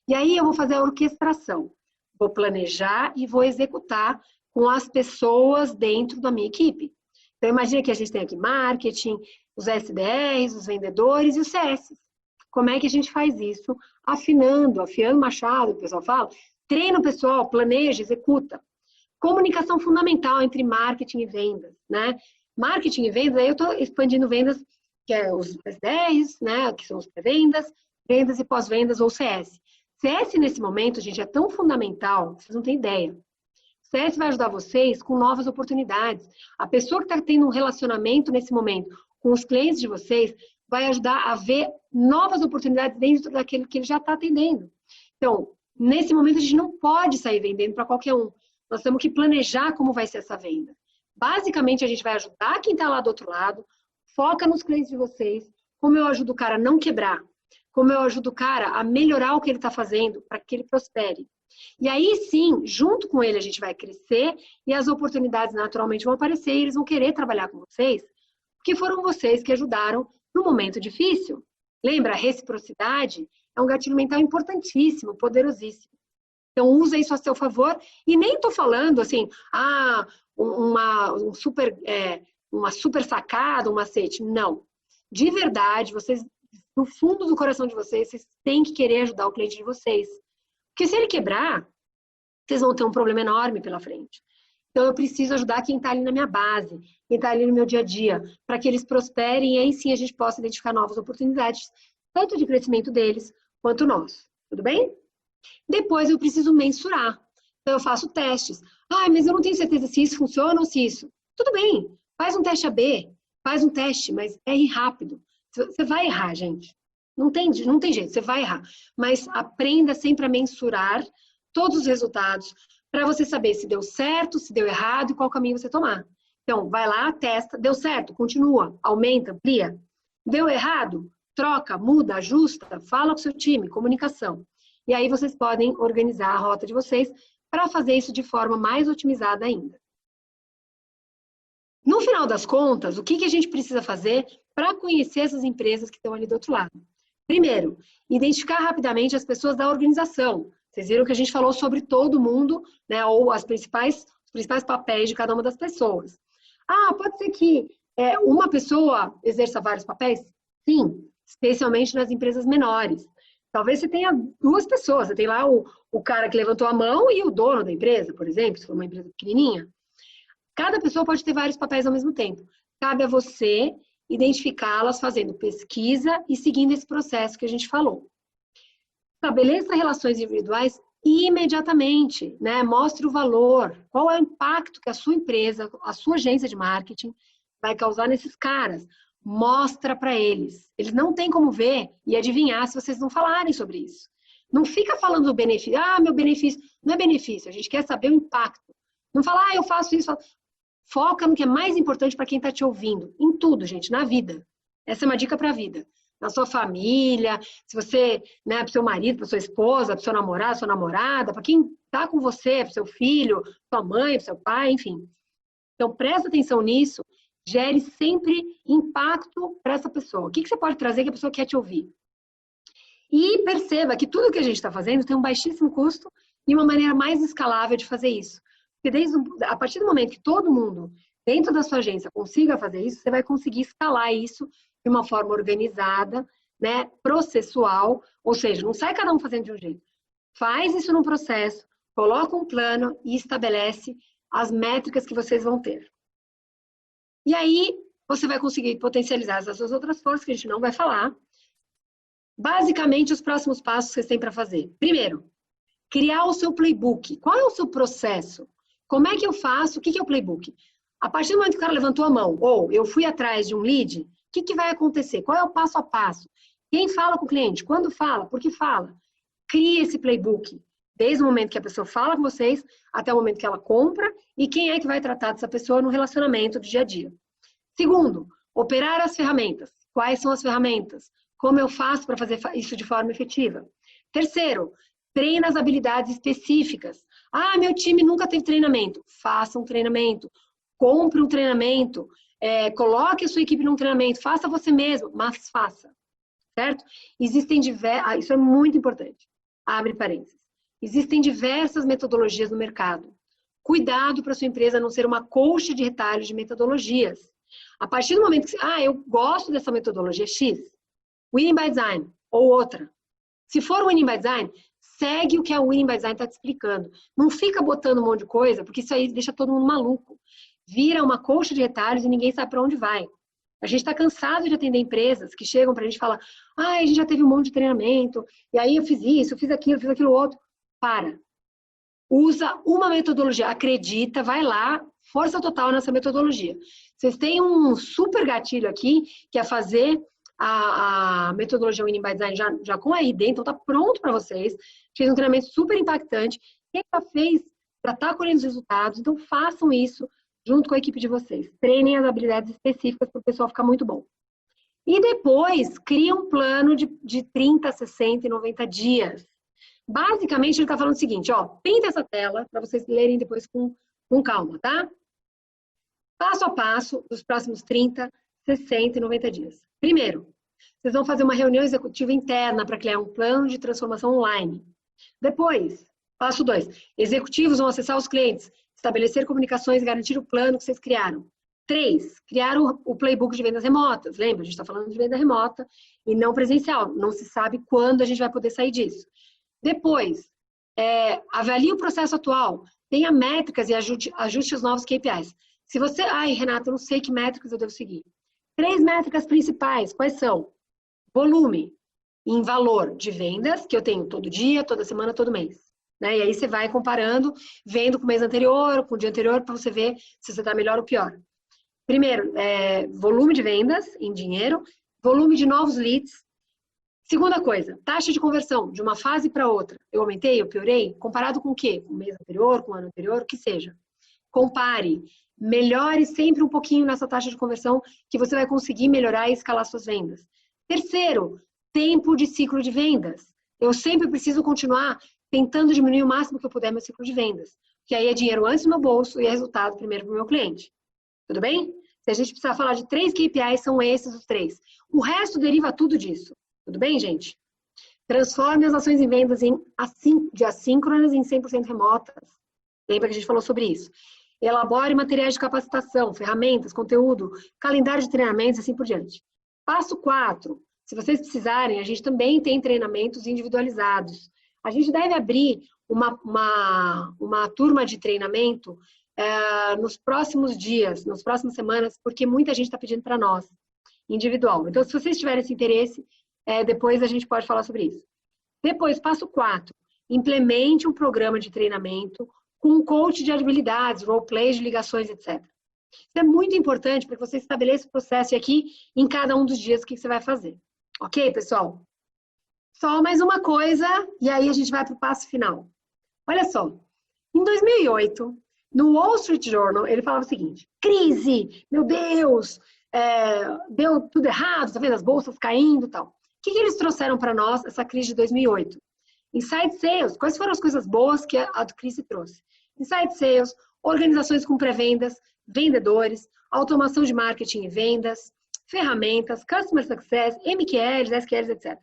E aí eu vou fazer a orquestração. Vou planejar e vou executar com as pessoas dentro da minha equipe. Então, imagina que a gente tem aqui marketing, os SDRs, os vendedores e os CS. Como é que a gente faz isso? Afinando machado, o pessoal fala. Treina o pessoal, planeja, executa. Comunicação fundamental entre marketing e vendas, né? Marketing e vendas, aí eu estou expandindo vendas, que é os SDRs, né? Que são os pré-vendas, vendas e pós-vendas ou CS. CS nesse momento, gente, é tão fundamental, vocês não têm ideia. CS vai ajudar vocês com novas oportunidades. A pessoa que está tendo um relacionamento nesse momento com os clientes de vocês vai ajudar a ver novas oportunidades dentro daquele que ele já está atendendo. Então, nesse momento a gente não pode sair vendendo para qualquer um. Nós temos que planejar como vai ser essa venda. Basicamente, a gente vai ajudar quem está lá do outro lado, foca nos clientes de vocês, como eu ajudo o cara a não quebrar, como eu ajudo o cara a melhorar o que ele está fazendo para que ele prospere. E aí sim, junto com ele a gente vai crescer e as oportunidades naturalmente vão aparecer e eles vão querer trabalhar com vocês, porque foram vocês que ajudaram no momento difícil. Lembra, a reciprocidade é um gatilho mental importantíssimo, poderosíssimo. Então, usa isso a seu favor. E nem estou falando assim, uma super sacada, um macete. Não. De verdade, vocês, no fundo do coração de vocês, vocês têm que querer ajudar o cliente de vocês. Porque se ele quebrar, vocês vão ter um problema enorme pela frente. Então, eu preciso ajudar quem está ali na minha base, quem está ali no meu dia a dia, para que eles prosperem e aí sim a gente possa identificar novas oportunidades, tanto de crescimento deles, quanto nosso. Tudo bem? Depois, eu preciso mensurar. Então, eu faço testes. Mas eu não tenho certeza se isso funciona ou se isso. Tudo bem, faz um teste AB, faz um teste, mas erre rápido. Você vai errar, gente. Não tem jeito, você vai errar. Mas aprenda sempre a mensurar todos os resultados para você saber se deu certo, se deu errado e qual caminho você tomar. Então, vai lá, testa, deu certo, continua, aumenta, amplia. Deu errado? Troca, muda, ajusta, fala com o seu time, comunicação. E aí vocês podem organizar a rota de vocês para fazer isso de forma mais otimizada ainda. No final das contas, o que a gente precisa fazer para conhecer essas empresas que estão ali do outro lado? Primeiro, identificar rapidamente as pessoas da organização. Vocês viram que a gente falou sobre todo mundo, né, ou os principais papéis de cada uma das pessoas. Pode ser que uma pessoa exerça vários papéis? Sim, especialmente nas empresas menores. Talvez você tenha duas pessoas. Você tem lá o cara que levantou a mão e o dono da empresa, por exemplo, se for uma empresa pequenininha. Cada pessoa pode ter vários papéis ao mesmo tempo. Cabe a você identificá-las fazendo pesquisa e seguindo esse processo que a gente falou. Estabeleça relações individuais imediatamente, né? Mostre o valor, qual é o impacto que a sua empresa, a sua agência de marketing vai causar nesses caras. Mostra para eles. Eles não têm como ver e adivinhar se vocês não falarem sobre isso. Não fica falando do benefício. Meu benefício. Não é benefício, a gente quer saber o impacto. Não fala, eu faço isso. Foca no que é mais importante para quem está te ouvindo. Em tudo, gente, na vida. Essa é uma dica para a vida. Na sua família, se você, né, para o seu marido, para sua esposa, para o seu namorado, sua namorada, para quem está com você, para o seu filho, sua mãe, para o seu pai, enfim. Então, presta atenção nisso. Gere sempre impacto para essa pessoa. O que você pode trazer que a pessoa quer te ouvir? E perceba que tudo que a gente está fazendo tem um baixíssimo custo e uma maneira mais escalável de fazer isso. Porque a partir do momento que todo mundo dentro da sua agência consiga fazer isso, você vai conseguir escalar isso de uma forma organizada, né, processual, ou seja, não sai cada um fazendo de um jeito. Faz isso num processo, coloca um plano e estabelece as métricas que vocês vão ter. E aí, você vai conseguir potencializar essas outras forças que a gente não vai falar. Basicamente, os próximos passos que vocês têm para fazer. Primeiro, criar o seu playbook. Qual é o seu processo? Como é que eu faço? O que é o playbook? A partir do momento que o cara levantou a mão, ou eu fui atrás de um lead, o que vai acontecer? Qual é o passo a passo? Quem fala com o cliente? Quando fala? Por que fala? Crie esse playbook. Desde o momento que a pessoa fala com vocês, até o momento que ela compra, e quem é que vai tratar dessa pessoa no relacionamento do dia a dia. Segundo, operar as ferramentas. Quais são as ferramentas? Como eu faço para fazer isso de forma efetiva? Terceiro, treina as habilidades específicas. Meu time nunca teve treinamento. Faça um treinamento. Compre um treinamento. Coloque a sua equipe num treinamento. Faça você mesmo, mas faça. Certo? Existem isso é muito importante. Abre parênteses. Existem diversas metodologias no mercado. Cuidado para sua empresa não ser uma colcha de retalhos de metodologias. A partir do momento que eu gosto dessa metodologia X, Winning by Design ou outra. Se for Winning by Design, segue o que a Winning by Design está te explicando. Não fica botando um monte de coisa, porque isso aí deixa todo mundo maluco. Vira uma colcha de retalhos e ninguém sabe para onde vai. A gente está cansado de atender empresas que chegam para a gente e falam, a gente já teve um monte de treinamento, e aí eu fiz isso, eu fiz aquilo outro. Para. Usa uma metodologia, acredita, vai lá, força total nessa metodologia. Vocês têm um super gatilho aqui, que é fazer a metodologia Winning by Design já com a RD, então tá pronto para vocês. Fez um treinamento super impactante. Quem já fez para estar colhendo os resultados, então façam isso junto com a equipe de vocês. Treinem as habilidades específicas para o pessoal ficar muito bom. E depois, cria um plano de 30, 60 e 90 dias. Basicamente, ele está falando o seguinte, pinta essa tela para vocês lerem depois com calma, tá? Passo a passo, dos próximos 30, 60 e 90 dias. Primeiro, vocês vão fazer uma reunião executiva interna para criar um plano de transformação online. Depois, passo 2, executivos vão acessar os clientes, estabelecer comunicações e garantir o plano que vocês criaram. 3, criar o playbook de vendas remotas. Lembra, a gente está falando de venda remota e não presencial. Não se sabe quando a gente vai poder sair disso. Depois, avalie o processo atual. Tenha métricas e ajuste os novos KPIs. Se você... Ai, Renata, eu não sei que métricas eu devo seguir. 3 métricas principais. Quais são? Volume em valor de vendas, que eu tenho todo dia, toda semana, todo mês. Né? E aí você vai comparando, vendo com o mês anterior, com o dia anterior, para você ver se você está melhor ou pior. Primeiro, volume de vendas em dinheiro, volume de novos leads. Segunda coisa, taxa de conversão de uma fase para outra. Eu aumentei, eu piorei? Comparado com o quê? Com o mês anterior, com o ano anterior, o que seja. Compare, melhore sempre um pouquinho nessa taxa de conversão que você vai conseguir melhorar e escalar suas vendas. Terceiro, tempo de ciclo de vendas. Eu sempre preciso continuar tentando diminuir o máximo que eu puder meu ciclo de vendas. Que aí é dinheiro antes no meu bolso e é resultado primeiro para o meu cliente. Tudo bem? Se a gente precisar falar de 3 KPIs, são esses os 3. O resto deriva tudo disso. Tudo bem, gente? Transforme as ações em vendas de assíncronas em 100% remotas. Lembra que a gente falou sobre isso? Elabore materiais de capacitação, ferramentas, conteúdo, calendário de treinamentos e assim por diante. Passo 4. Se vocês precisarem, a gente também tem treinamentos individualizados. A gente deve abrir uma turma de treinamento nos próximos dias, nas próximas semanas, porque muita gente está pedindo para nós, individual. Então, se vocês tiverem esse interesse, depois a gente pode falar sobre isso. Depois, passo 4, implemente um programa de treinamento com um coach de habilidades, roleplays de ligações, etc. Isso é muito importante para que você estabeleça o processo aqui em cada um dos dias o que você vai fazer. Ok, pessoal? Só mais uma coisa, e aí a gente vai para o passo final. Olha só, em 2008, no Wall Street Journal, ele falava o seguinte: crise, meu Deus, deu tudo errado, tá vendo as bolsas caindo e tal. O que eles trouxeram para nós, essa crise de 2008? Inside Sales, quais foram as coisas boas que a crise trouxe? Inside Sales, organizações com pré-vendas, vendedores, automação de marketing e vendas, ferramentas, Customer Success, MQLs, SQLs, etc.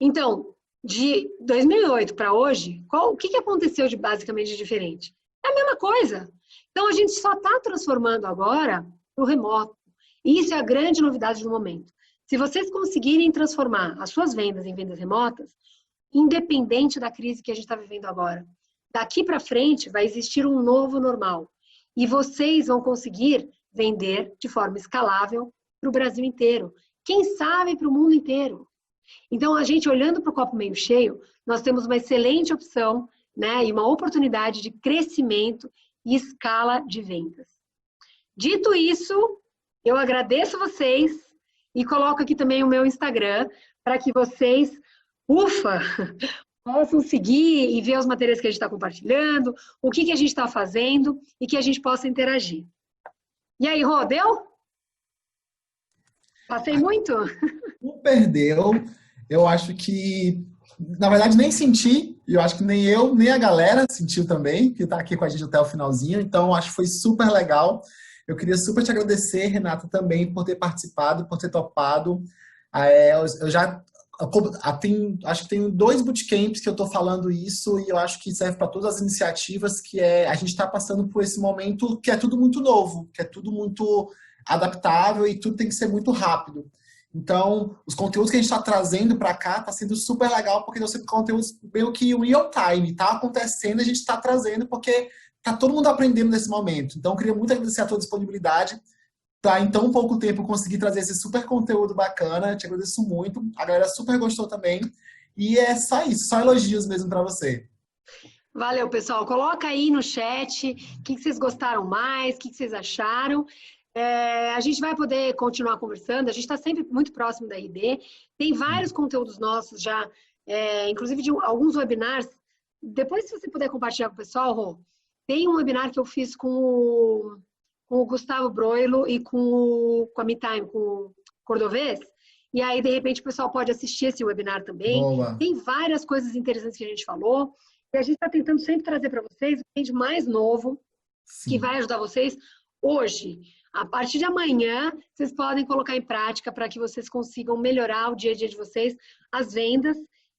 Então, de 2008 para hoje, o que aconteceu basicamente de diferente? É a mesma coisa. Então, a gente só está transformando agora para o remoto. E isso é a grande novidade do momento. Se vocês conseguirem transformar as suas vendas em vendas remotas, independente da crise que a gente está vivendo agora, daqui para frente vai existir um novo normal. E vocês vão conseguir vender de forma escalável para o Brasil inteiro. Quem sabe para o mundo inteiro. Então, a gente olhando para o copo meio cheio, nós temos uma excelente opção, né, e uma oportunidade de crescimento e escala de vendas. Dito isso, eu agradeço vocês e coloco aqui também o meu Instagram para que vocês, possam seguir e ver os materiais que a gente está compartilhando, o que a gente está fazendo e que a gente possa interagir. E aí, Rô, deu? Passei muito? Não perdeu. Eu acho que, na verdade, nem senti. E eu acho que nem eu, nem a galera sentiu também, que está aqui com a gente até o finalzinho. Então, acho que foi super legal. Eu queria super te agradecer, Renata, também, por ter participado, por ter topado. Eu já acho que tem 2 bootcamps que eu estou falando isso e eu acho que serve para todas as iniciativas, que a gente está passando por esse momento que é tudo muito novo, que é tudo muito adaptável e tudo tem que ser muito rápido. Então, os conteúdos que a gente está trazendo para cá está sendo super legal, porque estão sendo conteúdos meio que real time, está acontecendo, a gente está trazendo, porque está todo mundo aprendendo nesse momento. Então, eu queria muito agradecer a tua disponibilidade para, em tão pouco tempo, conseguir trazer esse super conteúdo bacana. Te agradeço muito. A galera super gostou também. E é só isso, só elogios mesmo para você. Valeu, pessoal. Coloca aí no chat o que vocês gostaram mais, o que vocês acharam. A gente vai poder continuar conversando, a gente está sempre muito próximo da RD. Tem vários conteúdos nossos já, inclusive de alguns webinars. Depois, se você puder compartilhar com o pessoal, Rô, tem um webinar que eu fiz com o Gustavo Broilo e com a MeTime, com o Cordovez. E aí, de repente, o pessoal pode assistir esse webinar também. Boa. Tem várias coisas interessantes que a gente falou. E a gente está tentando sempre trazer para vocês o que tem de mais novo, Sim. que vai ajudar vocês hoje. A partir de amanhã, vocês podem colocar em prática para que vocês consigam melhorar o dia a dia de vocês, as vendas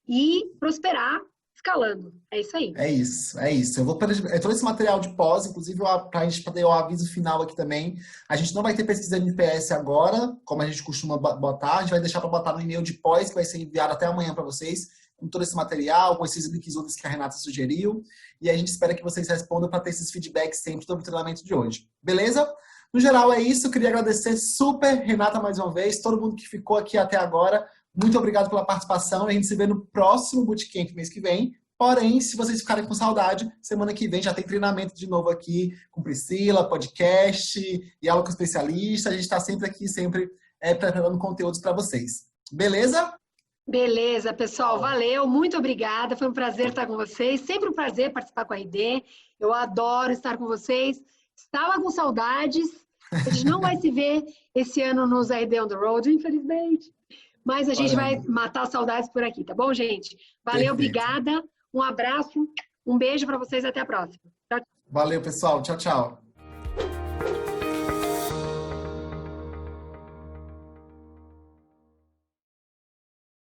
e prosperar escalando. É isso aí. É isso, é isso. Todo esse material de pós, inclusive para a gente fazer o aviso final aqui também. A gente não vai ter pesquisa de NPS agora, como a gente costuma botar. A gente vai deixar para botar no e-mail de pós, que vai ser enviado até amanhã para vocês, com todo esse material, com esses links outros que a Renata sugeriu. E a gente espera que vocês respondam para ter esses feedbacks sempre sobre o treinamento de hoje. Beleza? No geral, é isso. Eu queria agradecer super, Renata, mais uma vez, todo mundo que ficou aqui até agora. Muito obrigado pela participação. A gente se vê no próximo Bootcamp mês que vem. Porém, se vocês ficarem com saudade, semana que vem já tem treinamento de novo aqui com Priscila, podcast e aula com especialista. A gente está sempre aqui, sempre preparando conteúdos para vocês. Beleza? Beleza, pessoal. Valeu. Muito obrigada. Foi um prazer estar com vocês. Sempre um prazer participar com a RD. Eu adoro estar com vocês. Estava com saudades. A gente não vai se ver esse ano nos RD on the Road, infelizmente. Mas a gente vai matar saudades por aqui, tá bom, gente? Valeu, obrigada. Um abraço, um beijo para vocês. Até a próxima. Tchau, tchau. Valeu, pessoal. Tchau, tchau.